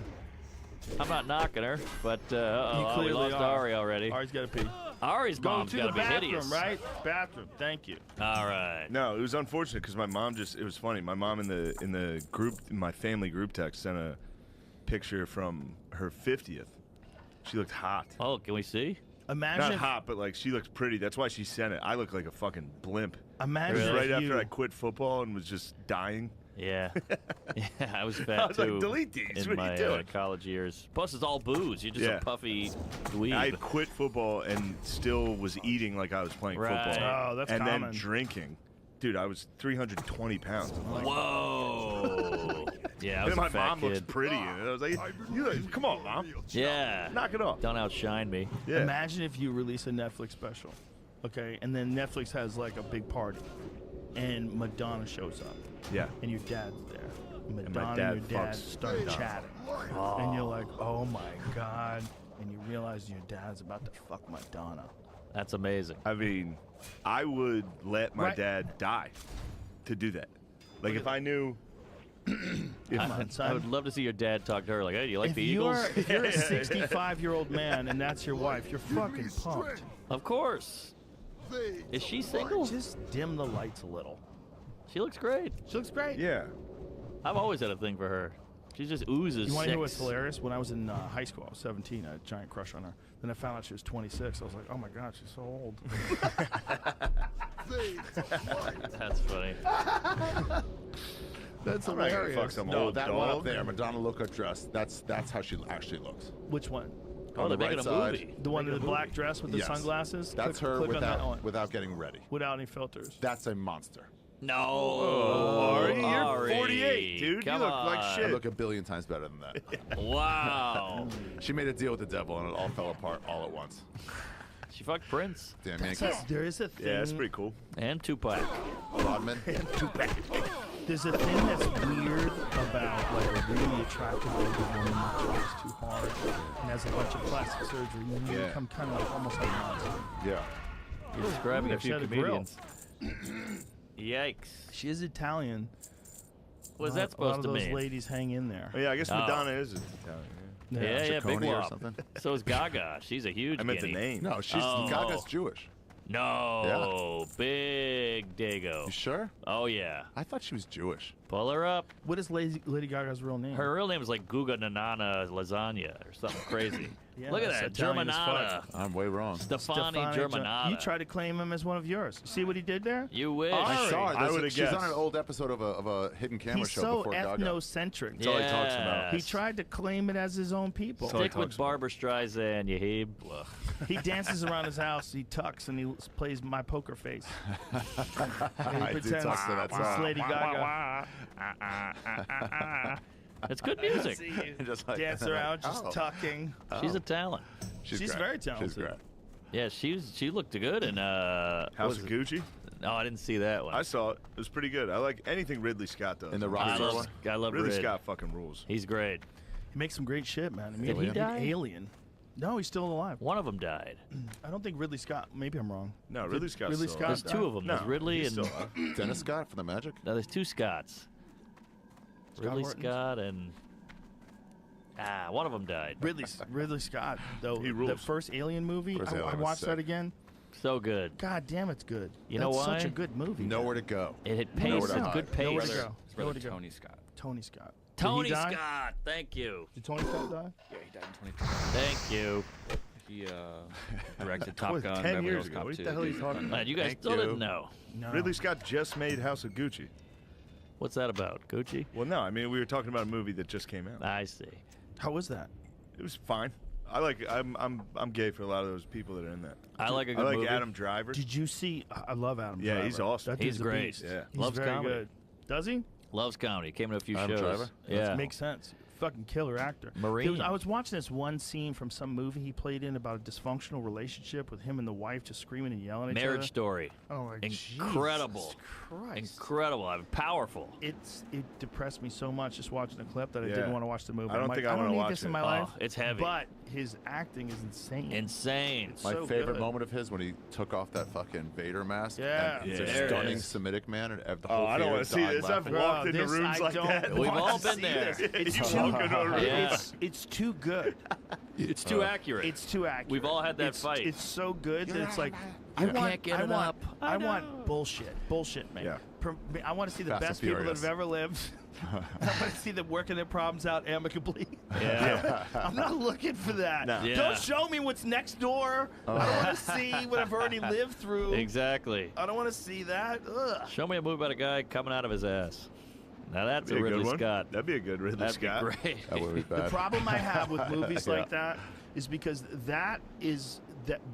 I'm not knocking her, but we clearly lost are. Ari already. Ari's got to pee. Ari's Go mom's to got the to be bathroom, hideous. right? Bathroom. Thank you. All right. No, it was unfortunate because my mom it was funny. My mom in the group, in my family group text, sent a picture from her 50th. She looked hot. Oh, can we see? Imagine. Not if- hot, but like she looked pretty. That's why she sent it. I look like a fucking blimp. It Imagine was if right you, after I quit football and was just dying. Yeah. Yeah, I was fat I was like, too. delete these. In What are my you doing? college years. Plus, it's all booze. You're just Yeah. a puffy dweeb. I quit football and still was eating like I was playing Right. football. Oh, that's and common. then drinking. Dude, I was 320 pounds. I'm like, Whoa. Oh. Yeah, I was And my a fat mom kid. looks pretty in it. I was like, come on, Mom. Yeah. Knock it off. Don't outshine me. Yeah. Imagine if you release a Netflix special, okay, and then Netflix has like a big party, and Madonna shows up, Yeah. and your dad's there. And my Madonna dad and your dad fucks start Madonna. chatting, and you're like, oh my god, and you realize your dad's about to fuck Madonna. That's amazing. I mean, I would let my Right. dad die to do that. Like, if I knew... Come on, I son. would love to see your dad talk to her like, hey, do you like If the you're, Eagles? if you're a 65-year-old man and that's your wife, you're fucking pumped. Of course. Is she single? Just dim the lights a little. She looks great. She looks great. Yeah. I've always had a thing for her. She just oozes You want to know what's sex. hilarious? When I was in high school, I was 17. I had a giant crush on her. Then I found out she was 26. I was like, oh my god, she's so old. That's funny. That's I'm not gonna hilarious. fuck some No, old that dog. one up there, Madonna Loca dress. That's how she actually looks. Which one? Oh, On they're the making right a side. movie. The one in Making the a black movie. dress with the Yes. sunglasses? That's Click- her click on that one. without getting ready. Without any filters. That's a monster. No. Oh, Ari, you're Ari. 48, dude. Come you look like on. I shit. look a billion times better than that. Wow. She made a deal with the devil, and it all fell apart all at once. She fucked Prince Damn, man. There is a thing. Yeah, that's pretty cool. and Tupac. Rodman. There's a thing that's weird about like a really attractive older woman that tries too hard and has a bunch of plastic surgery. And you Yeah. become kind of like almost like a monster. Yeah. You're describing a She few had a grill. comedians. Yikes. She is Italian. What's A lot- that A lot supposed of to those mean? ladies hang in there. Oh, yeah, I guess Oh. Madonna is Italian. Yeah. Yeah, big Ciccone or wop. something? So is Gaga. She's a huge I meant the guinea. name. No, she's Oh. Gaga's Jewish. No. Big Dago. You sure? Oh, yeah. I thought she was Jewish. Pull her up. What is Lady Gaga's real name? Her real name is like Guga Nanana Lasagna or something crazy. Yeah, Look at that's that. Italian as Germanata. I'm way wrong. Stefani Stefani Germanata. You tried to claim him as one of yours. See what he did there? You wish. I saw it. I There's- would've She's on guessed. an old episode of a hidden camera He's show so before Gaga. ethnocentric. That's all he talks about. He tried to claim it as his own people. So- all he Stick with talks about. Barbara Streisand, Yahib. Ugh. He dances around his house, he tucks, and he plays My Poker Face. And he I did pretends tuck to that he's song. Lady Gaga. It's good music. See you Just like- dance around, just Oh. tucking. She's a talent. She's great. very talented. She's great. Yeah, she looked good in what House was of it? Gucci. No, I didn't see that one. I saw it. It was pretty good. I like anything Ridley Scott does. In the I Rocky love, one? I love Ridley Rid. Scott fucking rules. He's great. He makes some great shit, man. I mean, Did he die? Alien. No, he's still alive. One of them died. I don't think Ridley Scott. Maybe I'm wrong. No, Ridley Scott's Ridley still Scott There's two of them. No, There's Ridley he's and still alive. Dennis Scott from The Magic? no, there's two Scotts. Ridley Hortons? Scott and one of them died. Ridley Scott, though. He The rules. first Alien movie. First I Alien was watched that sick. again. So good. God damn, it's good. You know That's such why? a good movie. Nowhere to go. It hit Nowhere pace. to It's hide. good Nowhere pace. to go. His Nowhere brother to go. Tony Scott. Tony Scott. Did Tony he die? Scott. Thank you. Did Tony Scott die? Yeah, he died in 2020. Thank you. He directed Top was Gun, 10 Beverly years Hills ago. Cop What 2. the hell are you talking about? Man, you guys Thank still you. didn't know. No. Ridley Scott just made House of Gucci. What's that about? Gucci? Well, no, I mean we were talking about a movie that just came out. I see. How was that? It was fine. I'm gay for a lot of those people that are in that. I like a I good like movie. Adam Driver. Did you see? I love Adam Yeah, Driver. he's awesome. That He's dude's a great. beast. Yeah. He's Loves very comedy. good. Does he? Loves comedy. Came to a few Adam shows. Driver? Yeah. That makes sense. Fucking killer actor. Marine. I was watching this one scene from some movie he played in about a dysfunctional relationship with him and the wife just screaming and yelling at each Marriage other. Story. Oh my Incredible. Jesus Christ. Incredible. Powerful. It depressed me so much just watching the clip that I Yeah. didn't want to watch the movie. I don't I'm think like, I wanna don't need watch this in it. my Oh, life. it's heavy. But his acting is insane. Insane. My so favorite good. moment of his when he took off that fucking Vader mask. Yeah. And it's Yeah. a There it stunning is. Semitic man, and the Oh, whole I don't theater want to see died this. I've laughing. walked into this rooms I like don't that. We've want all to been see there. this. It's You too, walk into a room. Yeah. it's too good. It's too accurate. It's too accurate. We've all had that It's- fight. It's so good that it's like You can't get I it want, up. I I want know. bullshit, man. Yeah. I want to see the Fast and best people that Furious. have ever lived. I want to see them working their problems out amicably. Yeah. I'm not looking for that. No. Yeah. Don't show me what's next door. I don't want to see what I've already lived through. Exactly. I don't want to see that. Ugh. Show me a movie about a guy coming out of his ass. Now that's That'd a be a Ridley good one. Scott. That'd be a good Ridley That'd Scott. be great. That would be The bad. problem I have with movies like that is because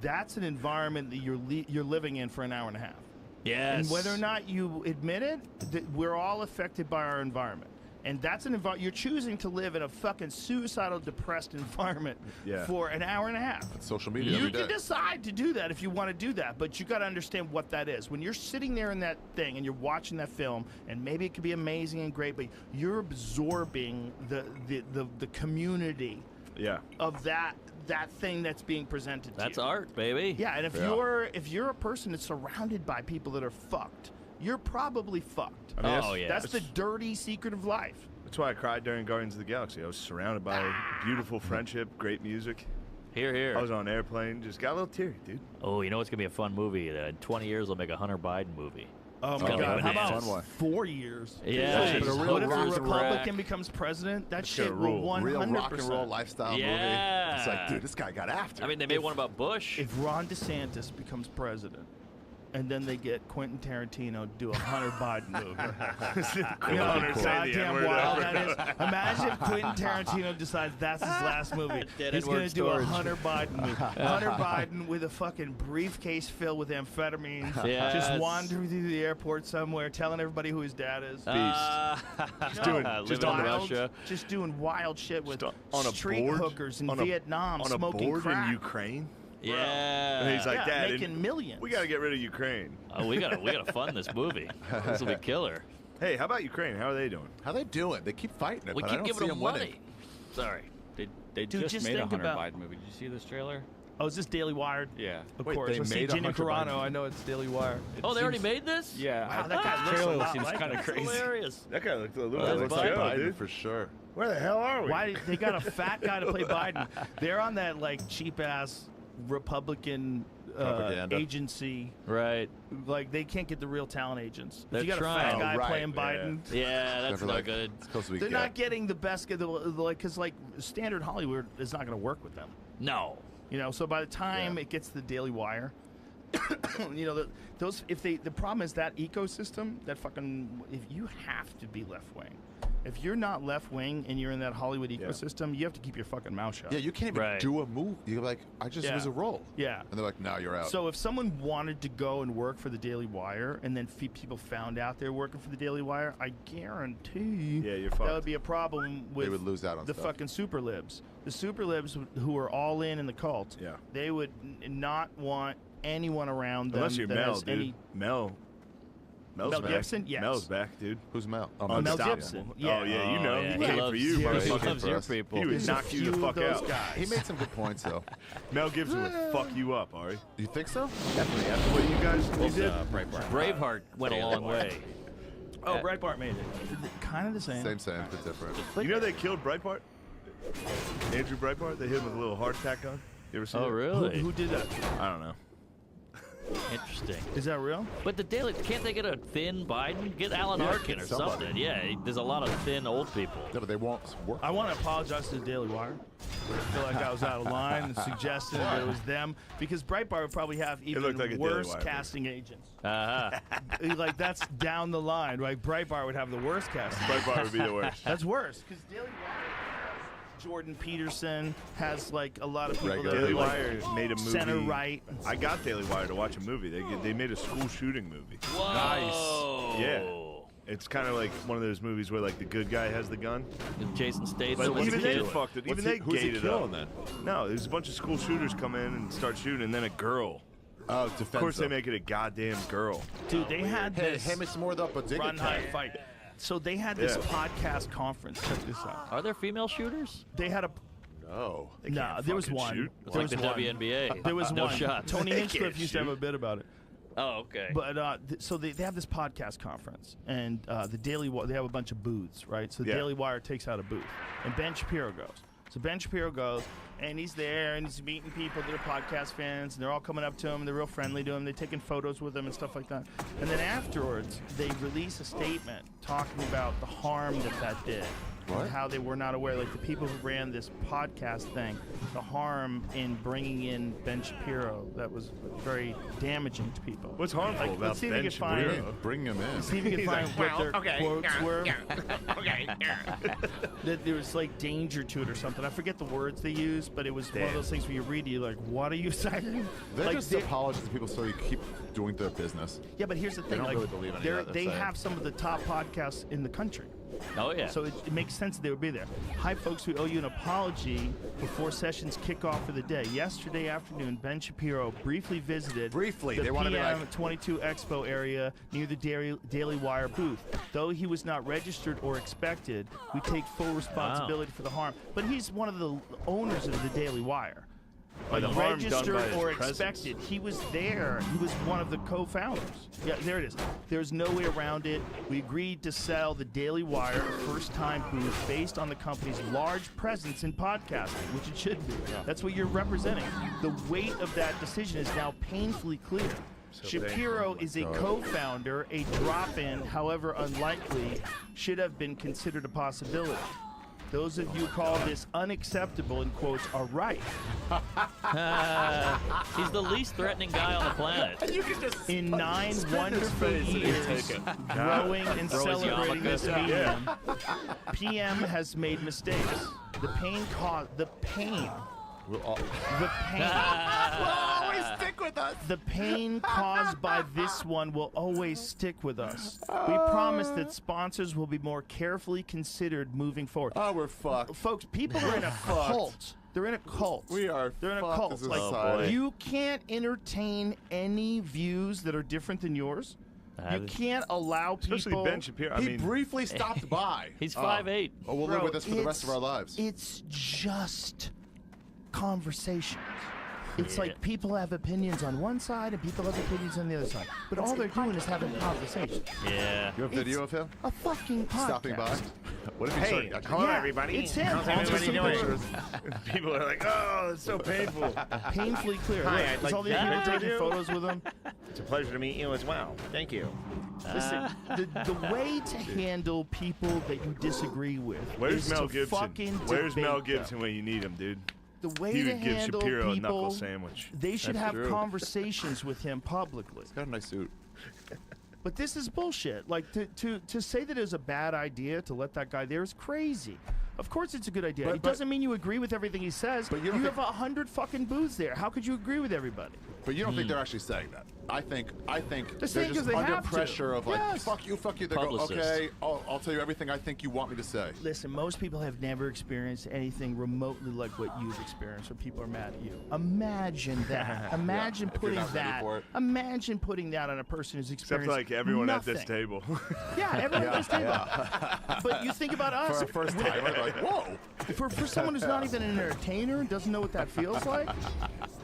that's an environment that you're living in for an hour and a half. Yes. And whether or not you admit it, we're all affected by our environment. And that's an you're choosing to live in a fucking suicidal, depressed environment Yeah. for an hour and a half. It's social media You every can day. decide to do that if you want to do that, but you got to understand what that is. When you're sitting there in that thing and you're watching that film, and maybe it could be amazing and great, but you're absorbing the community Yeah. of that thing that's being presented to That's you. art, baby. Yeah, and Yeah. if you're a person that's surrounded by people that are fucked, you're probably fucked. I mean, Oh, yeah. That's the dirty secret of life. That's why I cried during Guardians of the Galaxy. I was surrounded by beautiful friendship, great music. Here, here. I was on an airplane, just got a little teary, dude. Oh, you know what's gonna be a fun movie? In 20 years, they'll make a Hunter Biden movie. Oh It's my gonna be God! How bananas. about Fun one. 4 years? Yeah, But a real What if a rock and roll- Republican becomes president? That shit gonna will rule. 100%. Real rock and roll lifestyle Yeah. movie. It's like, dude, this guy got after. I mean, they made one about Bush. If Ron DeSantis becomes president, and then they get Quentin Tarantino to do a Hunter Biden movie. You know how Hunter say the goddamn N-word wild ever. that is? Imagine if Quentin Tarantino decides that's his last movie. Dead He's N-word going to do a storage. Hunter Biden movie. Hunter Biden with a fucking briefcase filled with amphetamines, Yes. just wandering through the airport somewhere, telling everybody who his dad is. Just doing- living just in on Russia. Just doing wild shit with Just on a street board, hookers in on a- Vietnam, on a smoking board crack. in Ukraine. Yeah. And he's like, Yeah, Dad, making millions. we got to get rid of Ukraine. Oh, we gotta fund this movie. This will be killer. Hey, how about Ukraine? How are they doing? How they doing? They keep fighting it, We but I keep don't giving see them them winning. money. Sorry. They Dude, just just made a think Hunter about- Biden movie. Did you see this trailer? Oh, is this Daily Wired? Yeah. Of Wait, course. they I see made a Gina Hunter Carano. Biden. I know it's Daily Wire. Oh, they already made this? Yeah. Wow, that guy the looks a trailer lot seems like kind of him. crazy. Hilarious. That guy looked a little Well, like that's Joe, Biden dude. for sure. Where the hell are we? Why they got a fat guy to play Biden? They're on that like cheap ass Republican Propaganda. agency. Right. Like they can't get the real talent agents. If They're you got trying. a fat Oh, guy right, playing yeah. Biden, Yeah, that's Never not like- good. It's close as we they're get. not getting the best. Like, because like standard Hollywood is not going to work with them. No. You know, so by the time Yeah. it gets to the Daily Wire, you know, those if they the problem is that ecosystem that fucking if you have to be left wing. If you're not left wing and you're in that Hollywood ecosystem, you have to keep your fucking mouth shut. Yeah, you can't even Right. do a move. You're like, I just Yeah. was a role. Yeah. And they're like, no, you're out. So if someone wanted to go and work for the Daily Wire, and then people found out they're working for the Daily Wire, I guarantee Yeah, you're that fucked. would be a problem with would lose out on the stuff. fucking super libs. The super libs who are all in the cult. Yeah. They would not want anyone around them Unless you're that Mel, has dude. any. Mel's Mel back. Gibson? Yes. Mel's back, dude. Who's Mel? Mel Unstoppable. Gibson, yeah. Oh, yeah, you know. Oh, yeah, He he came loves, for you, he motherfucker. loves for your us. people. He would There's a knock you few the of fuck those out. guys. He made some good points, though. Mel Gibson would fuck you up, Ari. You think so? Definitely. After what you guys Well, did. Breitbart. Braveheart went a long way. Oh, Breitbart made it. Kind of the same. Same, but different. You know they killed Breitbart? Andrew Breitbart? They hit him with a little heart attack gun. You ever seen Oh, it? really? Who did that? I don't know. Interesting. Is that real? But the Daily, can't they get a thin Biden? Get Alan Yeah, Arkin get or somebody. something. Yeah, there's a lot of thin old people. Yeah, but they won't work. I want to apologize to the Daily Wire. I feel like I was out of line and suggesting that it was them because Breitbart would probably have even looked like a Daily worse Wire casting agents. Uh-huh. Like that's down the line. Like Breitbart would have the worst casting. Breitbart would be the worst. That's worse because Daily Wire has Jordan Peterson has like a lot of people Regular. that Daily are like Wire made a movie. center right. I got Daily Wire to watch a movie. They made a school shooting movie. Whoa. Yeah. It's kind of like one of those movies where like the good guy has the gun. Jason Statham. But was even the they kid. fucked it. What's Even he- they who's he gated killing up. then? No, there's a bunch of school shooters come in and start shooting, and then a girl. Oh, defensive. Of course, they make it a goddamn girl. Dude, they had Hey, this him it's more up a dig run high fight. So they had this Yeah. podcast conference. Check this out. Are there female shooters? They had a No. no. There was fucking one. shoot. There Like was the one. WNBA. There was no one. shots. Tony They Hinchcliffe can't used to have shoot. a bit about it. Oh, okay. But so they have this podcast conference, and the Daily they have a bunch of booths, right? So the Yeah. Daily Wire takes out a booth, and Ben Shapiro goes. So Ben Shapiro goes, and he's there, and he's meeting people that are podcast fans, and they're all coming up to him, and they're real friendly to him. They're taking photos with him and stuff like that. And then afterwards, they release a statement talking about the harm that did. What? And how they were not aware, like the people who ran this podcast thing, the harm in bringing in Ben Shapiro that was very damaging to people. What's harmful Like, about let's see if Ben we can find Shapiro? Bring him in. See if you can He's find like, what their okay, quotes were. okay. That there was like danger to it or something. I forget the words they used, but it was one of Damn. those things where you read it, you're like, what are you saying? They're like, just they- apologies to people so you keep doing their business. yeah, but here's the thing. don't Like, really believe any of that they're they saying. have some of the top podcasts in the country. Oh, yeah. So it makes sense that they would be there. Hi, folks. We owe you an apology before sessions kick off for the day. Yesterday afternoon, Ben Shapiro briefly visited Briefly. the They wanted to be PM like- 22 Expo area near the Daily Wire booth. Though he was not registered or expected, we take full responsibility for the harm. But he's one of the owners of the Daily Wire. By the harm done Registered by his or presence. expected. He was there. He was one of the co-founders. Yeah, there it is. There's no way around it. We agreed to sell the Daily Wire a first-time booth based on the company's large presence in podcasting, which it should be. That's what you're representing. The weight of that decision is now painfully clear. Shapiro is a co-founder. A drop-in, however unlikely, should have been considered a possibility. Those of you who call this unacceptable, in quotes, are right. He's the least threatening guy on the planet. You can just In 9 his wonderful face and he'll years take it. growing and Throw his celebrating this yarmulke. medium, PM has made mistakes. The pain caused the pain. The pain. will always stick with us. The pain caused by this one will always stick with us. We promise that sponsors will be more carefully considered moving forward. Oh, we're fucked. Folks, people are in a cult. They're in a cult. We are They're in a fucked cult. as a Like, society. you can't entertain any views that are different than yours. You can't allow people. Especially Ben Shapiro. I He mean, briefly stopped by. He's 5'8". Oh, we'll Bro, live with this for the rest of our it's- lives. It's just conversations. It's Yeah. like people have opinions on one side and people have opinions on the other side. But all they're doing is having conversations. Yeah. You have video of him A fucking podcast. stopping by? What if he Hey, started? hello Yeah, everybody. it's him. How's Also everybody some doing? pictures. people are like, oh, it's so painful. Painfully clear. Hi, Look, I'd there's like all these to people introduce taking you. photos with him. It's a pleasure to meet you as well. Thank you. Listen, the way to handle people that you disagree with Where's is Mel to Gibson? fucking Where's debate Mel them. Gibson when you need him, dude? The way He to would give handle Shapiro a people, knuckle sandwich. they should That's have true. conversations with him publicly. Got a nice suit. But this is bullshit. Like to say that it was a bad idea to let that guy there is crazy. Of course it's a good idea. But- It doesn't mean you agree with everything he says. But you you don't have 100 fucking booths there. How could you agree with everybody? But you don't think they're actually saying that? I think they're saying 'cause just they under have to. pressure of like, Yes. fuck you. They go, Publicists. okay, I'll tell you everything I think you want me to say. Listen, most people have never experienced anything remotely like what you've experienced where people are mad at you. Imagine that. Imagine if you're putting not ready that. for it. Imagine putting that on a person who's Except experienced like everyone at this nothing. table. Yeah, everyone at this table. But you think about us. For our first time, we're like, whoa. For someone who's not even an entertainer and doesn't know what that feels like,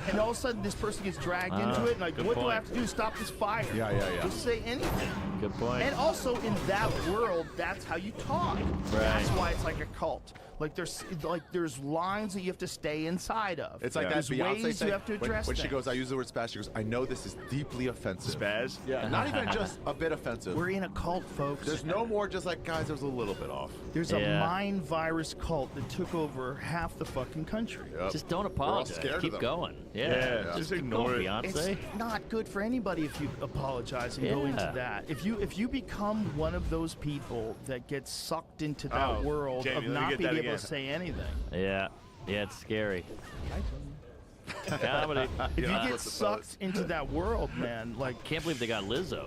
and all of a sudden this person gets dragged into it, and like, good what do I point. have to do to stop this fire? Yeah. Just say anything. Good point. And also in that world, that's how you talk. That's why it's like a cult. Like there's lines that you have to stay inside of. It's like There's that Beyonce ways thing. you have to address when she things. goes, I use the word spaz. She goes, I know this is deeply offensive. Spaz? Yeah, not even just a bit offensive. We're in a cult, folks. There's no more just like, guys, it was a little bit off. There's a Yeah. mind virus cult that took over half the fucking country. Yep. Just don't all apologize. scared of Keep them. going. Yeah. Yeah, just keep ignore going, it. It's Beyonce. not good for anybody if you apologize and go into Yeah. that. If you become one of those people that gets sucked into that Oh, world Jamie, of let me not get being that able again. to say anything. Yeah. Yeah, it's scary. Comedy. If you get What's the sucked into that world, man, like Can't believe they got Lizzo.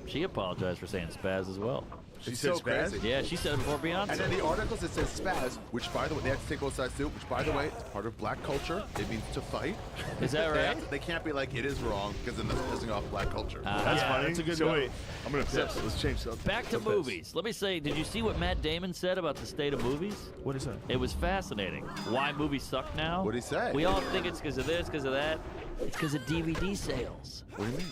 She apologized for saying spaz as well. She It's said so spaz? crazy. Yeah, she said it before Beyonce. And in the articles it says spaz, which by the way, they have to take both sides too, which by the way, is part of black culture. It means to fight. Is that They, right? they can't be like, it is wrong, because then that's pissing off black culture. That's Yeah, funny. that's a good so move. wait, I'm gonna piss. Let's change something. Back to movies. Let me say, did you see what Matt Damon said about the state of movies? what is that? It was fascinating. Why movies suck now? What'd he say? We all think it's because of this, because of that. It's because of DVD sales. What do you mean?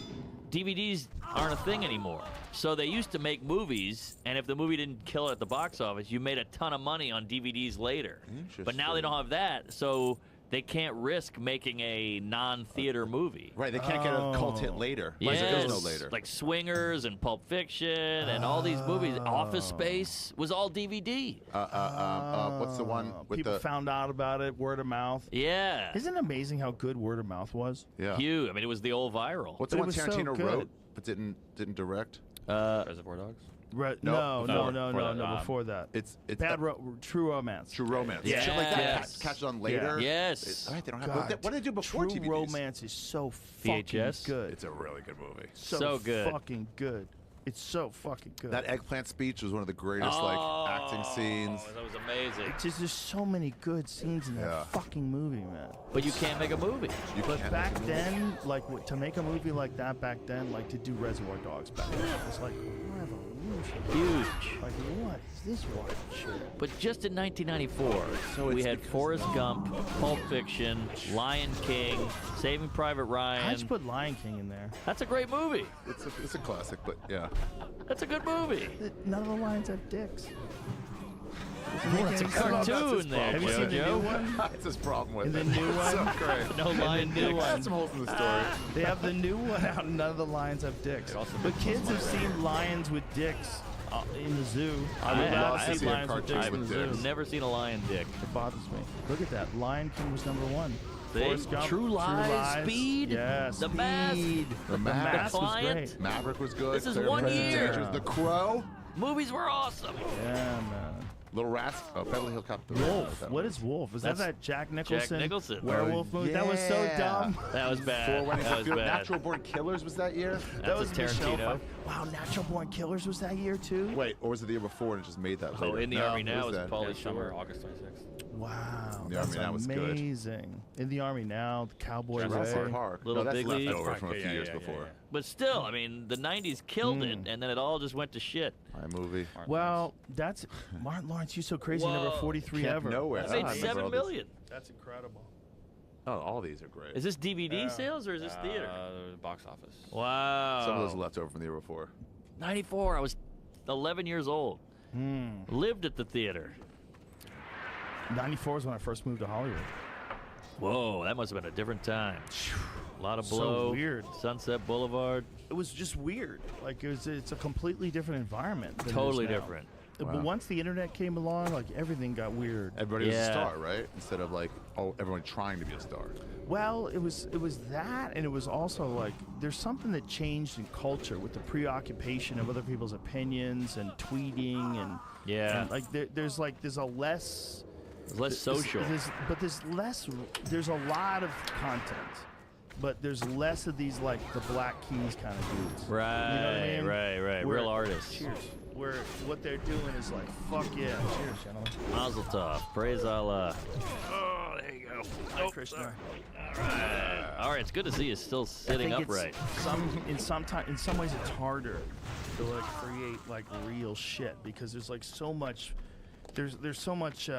DVDs aren't a thing anymore. So they used to make movies, and if the movie didn't kill it at the box office, you made a ton of money on DVDs later. But now they don't have that, so they can't risk making a non-theater movie. Right, they can't get a cult hit later. Like, there is no later. Like Swingers and Pulp Fiction and all these movies. Office Space was all DVD. What's the one with People the... found out about it, word of mouth. Yeah. Isn't it amazing how good word of mouth was? Yeah. Huge. I mean, it was the old viral. What's But the it one was so Tarantino good. wrote but didn't direct? Reservoir Dogs. No, before no, before that. It's Bad True Romance. True Romance. Yes. Shit like that. Yes. Catch it on later. Yes. All right, they don't have. God, What did they do before True TVDs? Romance is so fucking VHS? good. It's a really good movie. So good. fucking good. It's so fucking good. That eggplant speech was one of the greatest like acting scenes. That was amazing. It's just, there's so many good scenes in that fucking movie, man. But you can't make a movie. But back then, like to make a movie like that back then, like to do Reservoir Dogs back then, it was like revolution. Huge. Like what is this wild shit? But just in 1994, we had Forrest Gump, Pulp Fiction, Lion King, Saving Private Ryan. I just put Lion King in there. That's a great movie. It's a classic, but yeah. That's a good movie. None of the lions have dicks. It's a cartoon there, Have you seen the new Joe. one? That's his problem with In the it. new one? So great. No lion new dicks. one. That's some holes in the story. They have the new one out, and none of the lions have dicks. But kids have seen lions with dicks in the zoo. I would love have to see a lions with cartoon dicks in the with zoo. dicks. I've never seen a lion dick. It bothers me. Look at that. Lion King was #1. See? Forrest Gump, True Lies, Speed, yeah, The Mask. The Mask was Client. great. Maverick was good. This is Clear 1 Present year. Dangers. The Crow. Movies were awesome. Yeah, man. Little Rats. Oh, Beverly Hill Cop. Wolf. What is Wolf? Is That's that Jack Nicholson? Nicholson. Werewolf movie? That was so yeah. dumb. That was bad. Before Wedding That was for bad. Natural Born Killers was that year? That That's was a Michelle Tarantino. Pfeiffer. Wow, Natural Born Killers was that year too? Wait, or was it the year before and it just made that Oh, later? In the No, Army what Now is that? Pauly Summer, Shore. August 26th. Wow, In the that's Army Now was good. amazing. In the Army Now, the Cowboy Jurassic Ray. Park. Little no, that's Big League. leftover from a Okay, few yeah, years yeah, before. yeah. But still, I mean, the 90s killed it, and then it all just went to shit. iMovie. Well, that's Martin Lawrence. You so crazy, number Whoa. 43 Camp ever. Nowhere. That I made remember all 7 these. million. That's incredible. Oh, all these are great. Is this DVD sales or is this theater? Box office. Wow. Some of those are leftover from the year before. 94. I was 11 years old. Lived at the theater. 94 is when I first moved to Hollywood. Whoa, that must have been a different time. A lot of So blow. weird. Sunset Boulevard. It was just weird. Like it's a completely different environment. Than it is Totally now. different. But once the internet came along, like everything got weird. Everybody was a Yeah. star, right? Instead of like, oh, everyone trying to be a star. Well, it was that, and it was also like there's something that changed in culture with the preoccupation of other people's opinions and tweeting and Yeah. and, like there's a less It's less social. There's a lot of content, but there's less of these like the Black Keys kind of dudes. Right, You know what I mean? right. Where- Real artists. Cheers. Where what they're doing is like fuck yeah. Cheers, gentlemen. Mazel tov. Praise Allah. Oh, there you go. Hi, Krishna. All right, it's good to see you still sitting I think upright. in some ways it's harder to like create like real shit because there's like so much there's so much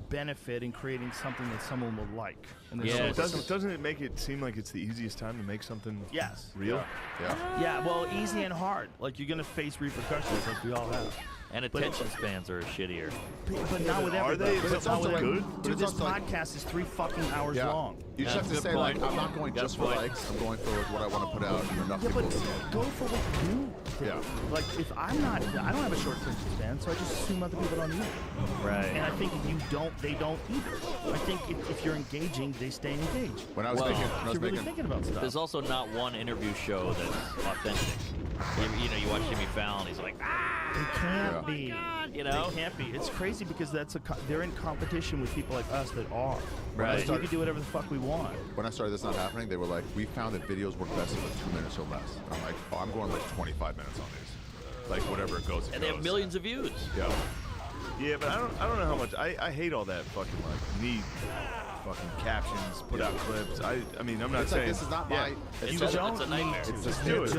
benefit in creating something that someone will like. And there's Yes. so much- Doesn't it make it seem like it's the easiest time to make something Yes. real? Yeah. Yeah, well, easy and hard. Like you're gonna face repercussions like we all have. And attention spans are shittier. But not with Are everybody. they? But it's Not also with good. everybody. But Dude, it's this also like- podcast is 3 fucking hours Yeah. long. You just That's have to a good say, like, point. I'm not going Got just a for point. likes. I'm going for what I want to put out. And enough Yeah, people but will see it. go for what you do. Yeah. Like if I don't have a short attention span, so I just assume other people don't either. Right. And I think if you don't, they don't either. I think if you're engaging, they stay engaged. When I was Well, making, If you're really thinking about stuff. There's also not one interview show that's authentic. You watch Jimmy Fallon, he's like, They can't be. you know? They can't be. It's crazy because they're in competition with people like us that are. Right. We can do whatever the fuck we want. when I started this not happening, they were like, we found that videos work best in like 2 minutes or less. And I'm like, oh, I'm going like 25 minutes on these. Like whatever it goes. And they have millions of views. Yeah. Yeah, but I don't know how much. I hate all that fucking like need fucking captions, put out clips. I mean, I'm not It's like, saying this is not yeah. my. It's You a don't nightmare. need It's to. just do it.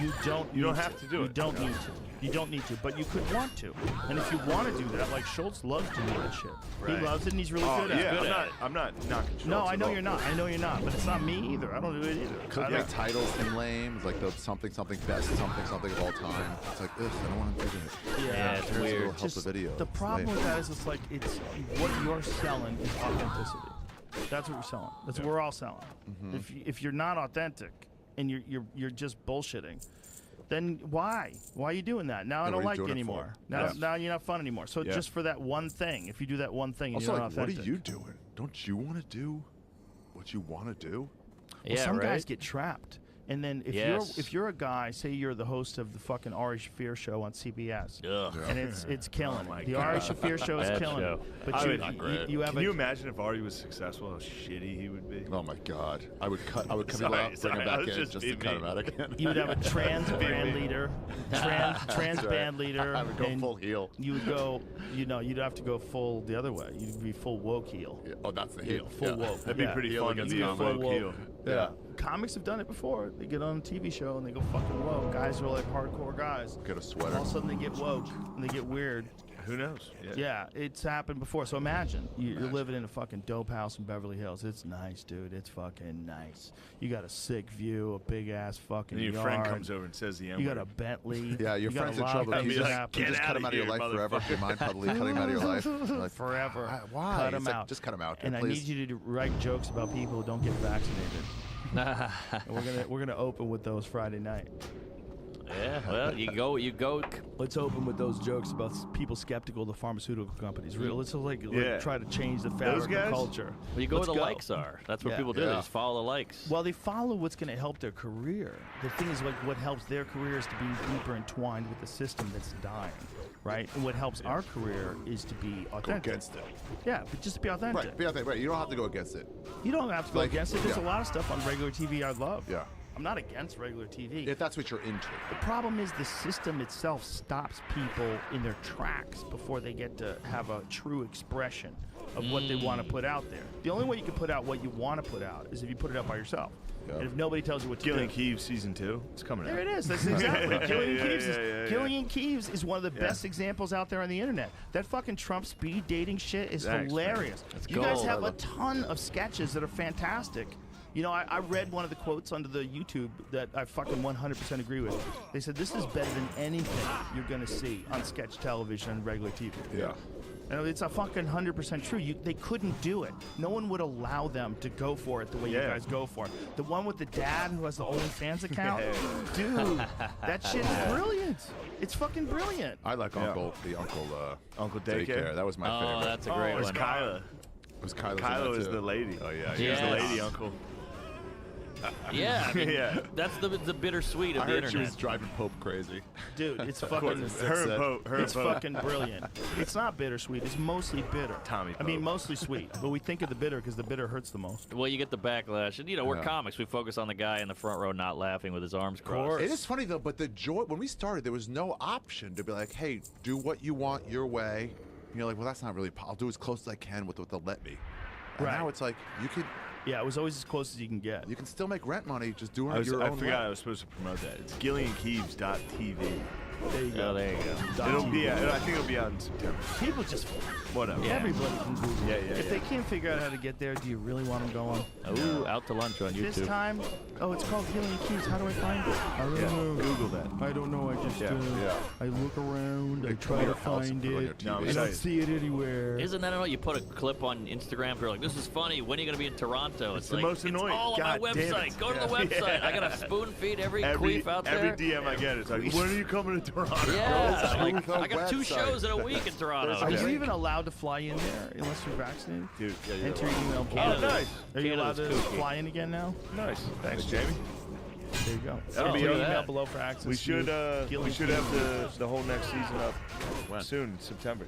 You don't You don't need have to do You it. don't need to. You don't need to, but you could want to. And if you want to do that, like Schultz loves to do that shit. Right. He loves it and he's really Oh good at yeah, it. I'm not knocking. Schultz No, I at know all. you're not. I know you're not. But it's not me either. I don't do it either. Because I like don't- titles seem lame. It's like the something best something of all time. It's like, ugh, I don't want to do that. Yeah, it's It'll weird. help Just the video. the It's problem lame. with that is it's like it's what you're selling is authenticity. That's what you're selling. That's what we're all selling. If you're not authentic and you're just bullshitting, then why are you doing that? Now I Yeah, don't what are you like you doing it anymore. for? Now Yeah. now you're not fun anymore. So Yeah. just for that one thing, if you do that one thing and Also, you're like, not what are authentic, you doing? Don't you want to do what you want to do? Well, Yeah, some right? guys get trapped And then if you're a guy, say you're the host of the fucking Ari Shaffir show on CBS, and it's killing it. The Ari Shaffir show is killing it. But you have Can you imagine if Ari was successful, how shitty he would be? Oh my God! I would cut him out, bring him back in, just to cut him out again. You would have a trans band leader, trans band leader. I would go full heel. You would go, you'd have to go full the other way. You'd be full woke heel. Yeah. Oh, that's the heel. Full woke. That'd be pretty fun to be a woke heel. Yeah. Comics have done it before. They get on a TV show and they go fucking woke. Guys are like hardcore guys. Get a sweater. All of a sudden they get woke and they get weird. Who knows? Yeah, it's happened before. So imagine you're living in a fucking dope house in Beverly Hills. It's nice, dude. It's fucking nice. You got a sick view, a big ass fucking and your yard. friend comes over and says the N-word. You got a Bentley. Yeah, your friend's in trouble. You just cut him out of your life forever. Do you mind publicly cutting him out of your life? Like, forever. Why? Cut him out. Just cut him out. And please. I need you to write jokes about people who don't get vaccinated. And we're gonna open with those Friday night. Yeah, well, you go. Let's open with those jokes about people skeptical of the pharmaceutical companies. Let's try to change the fabric of culture. Well, you go where the likes are. That's what people do. They just follow the likes. Well, they follow what's going to help their career. The thing is, what helps their career is to be deeper entwined with the system that's dying, right? And what helps our career is to be authentic. Go against it. Yeah, but just to be authentic. Right, be authentic. Right, you don't have to go against it. You don't have to go against it. There's a lot of stuff on regular TV I love. Yeah. I'm not against regular TV. If that's what you're into. The problem is the system itself stops people in their tracks before they get to have a true expression of what they want to put out there. The only way you can put out what you want to put out is if you put it out by yourself. Yeah. And if nobody tells you what to do. Gillian Keeves season 2, it's coming out. There it is. That's exactly. Gillian Keeves is one of the best examples out there on the internet. That fucking Trump speed dating shit is hilarious. You guys have a ton of sketches that are fantastic. You know, I read one of the quotes under the YouTube that I fucking 100% agree with. They said, this is better than anything you're going to see on sketch television and regular TV. Yeah. And it's a fucking 100% true. They couldn't do it. No one would allow them to go for it the way you guys go for it. The one with the dad who has the OnlyFans account, dude, that shit is brilliant. It's fucking brilliant. I like Uncle Daycare. That was my favorite. Oh, that's a great one. It was Kyla. It was Kyla. Kyla is the lady. Oh yeah, she was the lady uncle. Yeah, I mean, that's the bittersweet of the internet. She was driving Pope crazy. Dude, it's fucking it's fucking brilliant. It's not bittersweet. It's mostly bitter. Tommy Pope. I mean, mostly sweet. But we think of the bitter because the bitter hurts the most. Well, you get the backlash, and we're comics. We focus on the guy in the front row not laughing with his arms crossed. It is funny though, but the joy when we started, there was no option to be like, "Hey, do what you want your way." And you're like, "Well, that's not really. I'll do as close as I can with what they'll let me." And now it's like you could. Yeah, it was always as close as you can get. You can still make rent money just doing it your I own forgot way. I was supposed to promote that. It's GillianKeeves.tv. There you go. Oh, there you go. It'll be. I think it'll be out in September. People just Whatever. Yeah. everybody can Google. If they yeah. can't figure out how to get there, do you really want them going? Ooh, out to lunch on YouTube. This time, it's called Gillian Keeves. How do I find it? I don't know. Google that. I don't know. I just I look around. I try to your house find and put it on your it. TV. No, I don't see it anywhere. Isn't that annoying? You put a clip on Instagram, you're like, this is funny. When are you going to be in Toronto? It's the most annoying. It's all on God my damn website. it. Go to the website. I got to spoon feed every queef out there. Every DM I get, it's like, when are you coming to Toronto? Yeah, like, the I got 2 website. shows in a week in Toronto. Are you even allowed to fly in there unless you're vaccinated? Dude, Enter your email. Oh, nice. Are you allowed to Canada's kooky. fly in again now? Nice. Thanks, Jamie. There you go. That'll be Enter your that. email below for access. We should to have the whole next season up soon, September.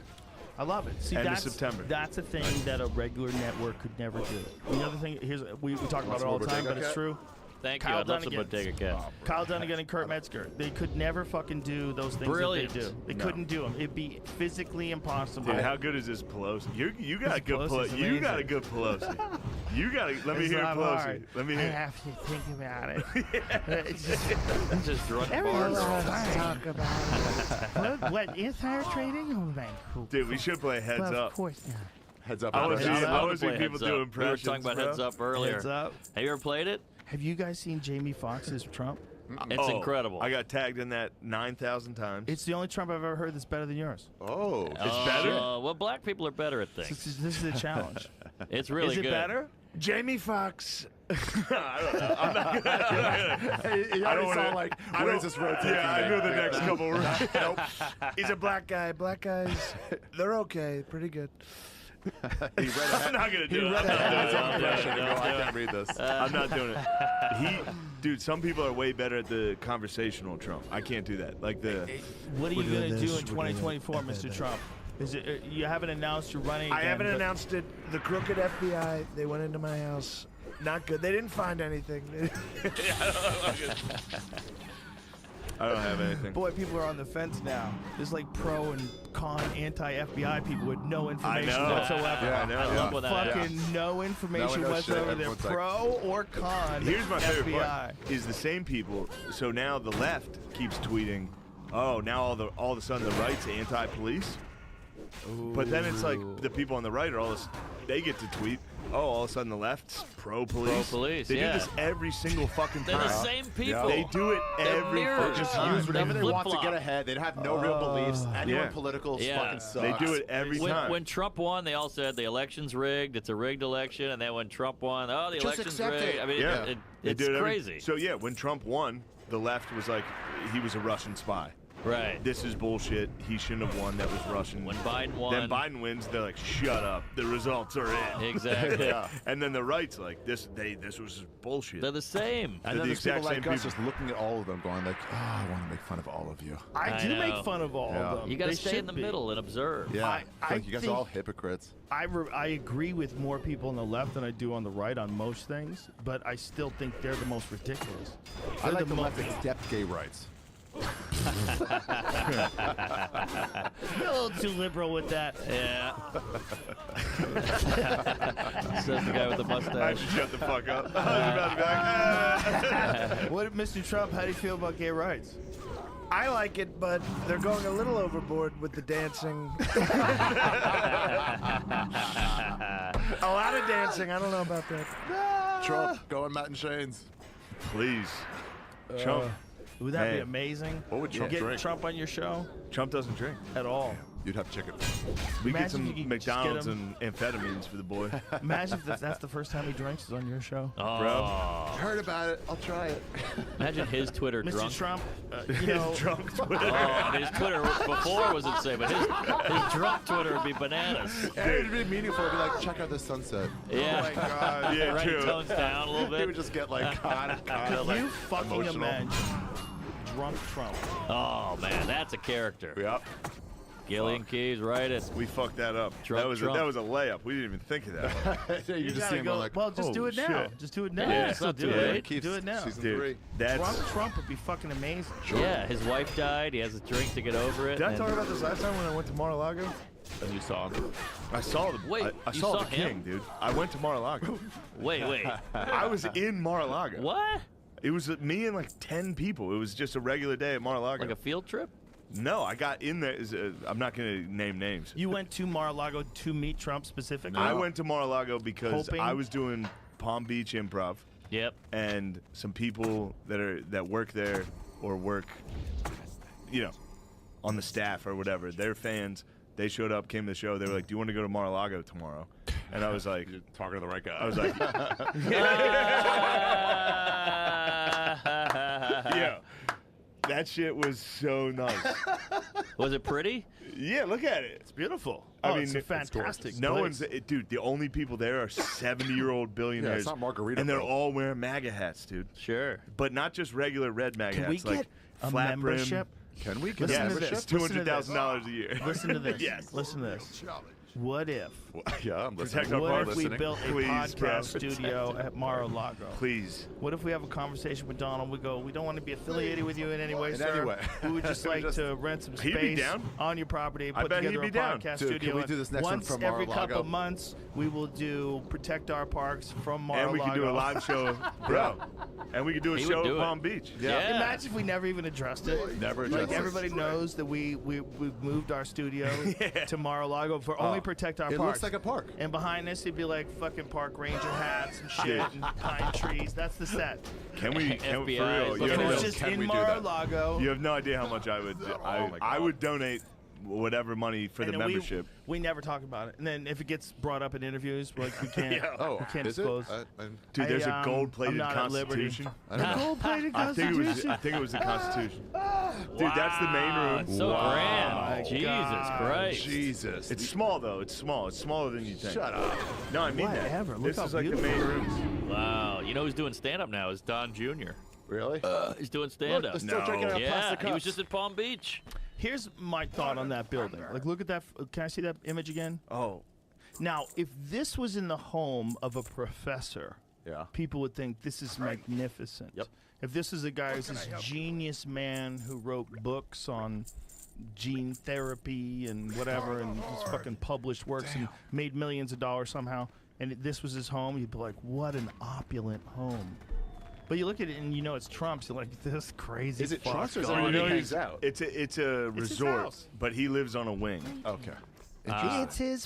I love it. See, End of that's September. That's a thing that a regular network could never do. The other thing, we talk about it all the time, but it's true. Thank you. Kyle I'd love some Dunnigan. Bodega Cat. Kyle Dunnigan and Kurt Metzger, they could never fucking do those things Brilliant. that they do. They couldn't do them. It'd be physically impossible. Dude, how good is this Pelosi? You got a good Pelosi's Pelosi. You got a amazing. good Pelosi. You got to let me It's hear not Pelosi. hard. Let me I hear. have to think about it. It's just, That's just drunk everyone bars. wants to talk about it. What insider trading? Oh my God. Dude, we should play Heads Well, Up. of course not. Heads up. I want to see, I I wanna want to see play people Heads do Up. We were impressions. talking about bro. Heads Up earlier. Heads Up. Have you ever played it? Have you guys seen Jamie Foxx's Trump? It's incredible. I got tagged in that 9,000 times. It's the only Trump I've ever heard that's better than yours. Oh. It's better? Well, black people are better at things. This is a challenge. It's really Is it good. better? Jamie Foxx. I don't know. I'm not gonna, I don't want like, where's this road taking Yeah, I me? know the next couple. Nope. He's a black guy. Black guys, they're okay. Pretty good. He read ahead. I'm not gonna do He it. read I'm ahead not of his doing own it. impression and go, Don't I do can't read this. I'm not doing it. Dude, some people are way better at the conversational Trump. I can't do that. Like the. What are you We're doing going to do this, in we're doing 2024, Mr. Trump? Is it you haven't announced you're running? I again, haven't but- announced it. The crooked FBI, they went into my house. Not good. They didn't find anything. I don't have anything. Boy, people are on the fence now. There's like pro and con anti-FBI people with no information know. whatsoever. Yeah, I know. I love when that Fucking no information No one knows shit. whatsoever. They're Everyone's like- pro or con. Here's my favorite FBI. part: is the same people. So now the left keeps tweeting, "Oh, now all of a sudden the right's anti-police." But then it's like the people on the right are they get to tweet, "Oh, all of a sudden the left's pro-police." Pro-police, They yeah. do this every single fucking They're time. the same people. They do it They're every mirrors. fucking Just time. Use whatever they want to Flip-flop. get ahead. They have no real beliefs. Anyone Yeah. political Yeah. fucking sucks. They do it every time. When Trump won, they all said the election's rigged. It's a rigged election. And then when Trump won, oh, the Just election's accept rigged. it. I mean, Yeah. They it's do it every- crazy. So yeah, when Trump won, the left was like, he was a Russian spy. Right. This is bullshit. He shouldn't have won. That was Russian. When Biden won. Then Biden wins. They're like, shut up. The results are in. Exactly. Yeah. And then the right's like, this was bullshit. They're the same. And the then there's people exact like same us people. just looking at all of them going like, oh, I want to make fun of all of you. I I do know. make fun of all Yeah. of them. You got to They stay in should the be. middle and observe. Yeah. I It's like, you guys are think- all hypocrites. I agree with more people on the left than I do on the right on most things, but I still think they're the most ridiculous. I They're like the mo- left accept gay rights. You're a little too liberal with that. Yeah. Says the guy with the I mustache. should shut the fuck up. I was about to be like, What, Mr. Trump? How do you feel about gay rights? I like it, but they're going a little overboard with the dancing. A lot of dancing. I don't know about that. Trump, go on Matt and Shane's. please. Trump. Would that be Hey. amazing? What would Trump Get drink? Trump on your show Trump doesn't drink. at all? You'd have chicken. We get Imagine some if you could just McDonald's get and amphetamines for the boy. Imagine if that's the first time he drinks is on your show. Oh. Heard about it. I'll try it. Imagine his Twitter Mr. drunk. Trump, you know, Drunk Twitter. Oh, his Twitter before was insane, but his drunk Twitter would be bananas. It'd be meaningful. It'd be like, check out the sunset. Yeah. oh my God. Yeah, Right, true. tones down a little He bit. would just get like kind of Can like you fucking emotional. imagine drunk Trump? Oh man, that's a character. Yep. Gillian Keys, write it. We fucked that up. Drunk that was Trump. a layup. We didn't even think of that. You just see gotta him go. going like, well, just do oh, it now. shit. Just do it now. Yeah, it's not do too it. late. Do it now. Season Dude, 3. that's. Drunk Trump would be fucking amazing. Yeah, his wife died. He has a drink to get over it. Did I and- talk about this last time when I went to Mar-a-Lago? And you saw him. I saw the. Wait, I you saw saw the him? king, dude. I went to Mar-a-Lago. Wait. I was in Mar-a-Lago. What? It was me and like 10 people. It was just a regular day at Mar-a-Lago. Like a field trip? No, I got in there. I'm not going to name names. You went to Mar-a-Lago to meet Trump specifically? I went to Mar-a-Lago because Hoping- I was doing Palm Beach Improv, Yep. and some people that work there or work, on the staff or whatever, they're fans. They showed up, came to the show. They were like, "Do you want to go to Mar-a-Lago tomorrow?" And I was like, You're talking to the right guy. I was like, "Yeah, that shit was so nice." Was it pretty? Yeah, look at it. It's beautiful. I Oh, mean, it's a it's fantastic No place. one's, dude. The only people there are 70-year-old billionaires. Yeah, it's not Margaritaville. and they're all wearing MAGA hats, dude. Sure. But not just regular red MAGA Can hats. we like get a flat brim. membership? Can we get Listen Yes, to membership? this. it's $200,000 a year. Listen to this. Yes. Listen to this. What if? Yeah, I'm listening. Protect our What if park we listening. built a Please, bro. podcast studio at Mar-a-Lago? Please. What if we have a conversation with Donald? We go, we don't want to be affiliated with you in any way, In sir. any way. We would just like to rent some He'd be space down. on your property, I put bet together he'd a be down. podcast Dude, studio. can we do this next one Once from every Mar-a-Lago? couple months, we will do Protect Our Parks from And Mar-a-Lago. we could do a live show, bro. And we could do a He show would at do it. Palm Beach. Yeah. Imagine if we never even addressed it. Never Like addressed it. everybody knows that we moved our studio to Mar-a-Lago for only Protect Our It Parks. looks like a park. And behind us, it'd be like fucking park ranger hats and shit and pine trees. That's the set. Can we, for FBI real? is You And looking have, it's at no, just Can in we do that? Mar-a-Lago. you have no idea how much I would. my I God. would donate whatever money for the And then membership. We never talk about it. And then if it gets brought up in interviews, we're like, we can't. Oh, we can't is it? disclose. Dude, there's a I'm gold-plated not at liberty. Constitution. I don't know. Gold-plated I think Constitution. it was the Constitution. Dude, that's the main Wow, room. it's so grand. Jesus God. Christ. Jesus. It's small though. It's small. It's smaller than you think. Shut up. No, I mean Whatever. that. Look This how is like the main beautiful. rooms. Wow. You know who's doing stand-up now is Don Jr. Really? He's doing Look, stand-up. they're still No. drinking out of Yeah, plastic cups. he was just at Palm Beach. Here's my thought on that building. Like, look at that. Can I see that image again? Oh, Now, if this was in the home of a professor, Yeah. people would think this is magnificent. Yep. If this is a guy who's this genius man who wrote books on gene therapy and whatever, and just fucking published works and made millions of dollars somehow, and this was his home, you'd be like, what an opulent home. But you look at it and you know it's Trump's. You're like, this crazy. Is it fuck. Trump's or is So it you where know he he's- hangs out? it's a his resort, house. but he lives on a wing. Okay. It's his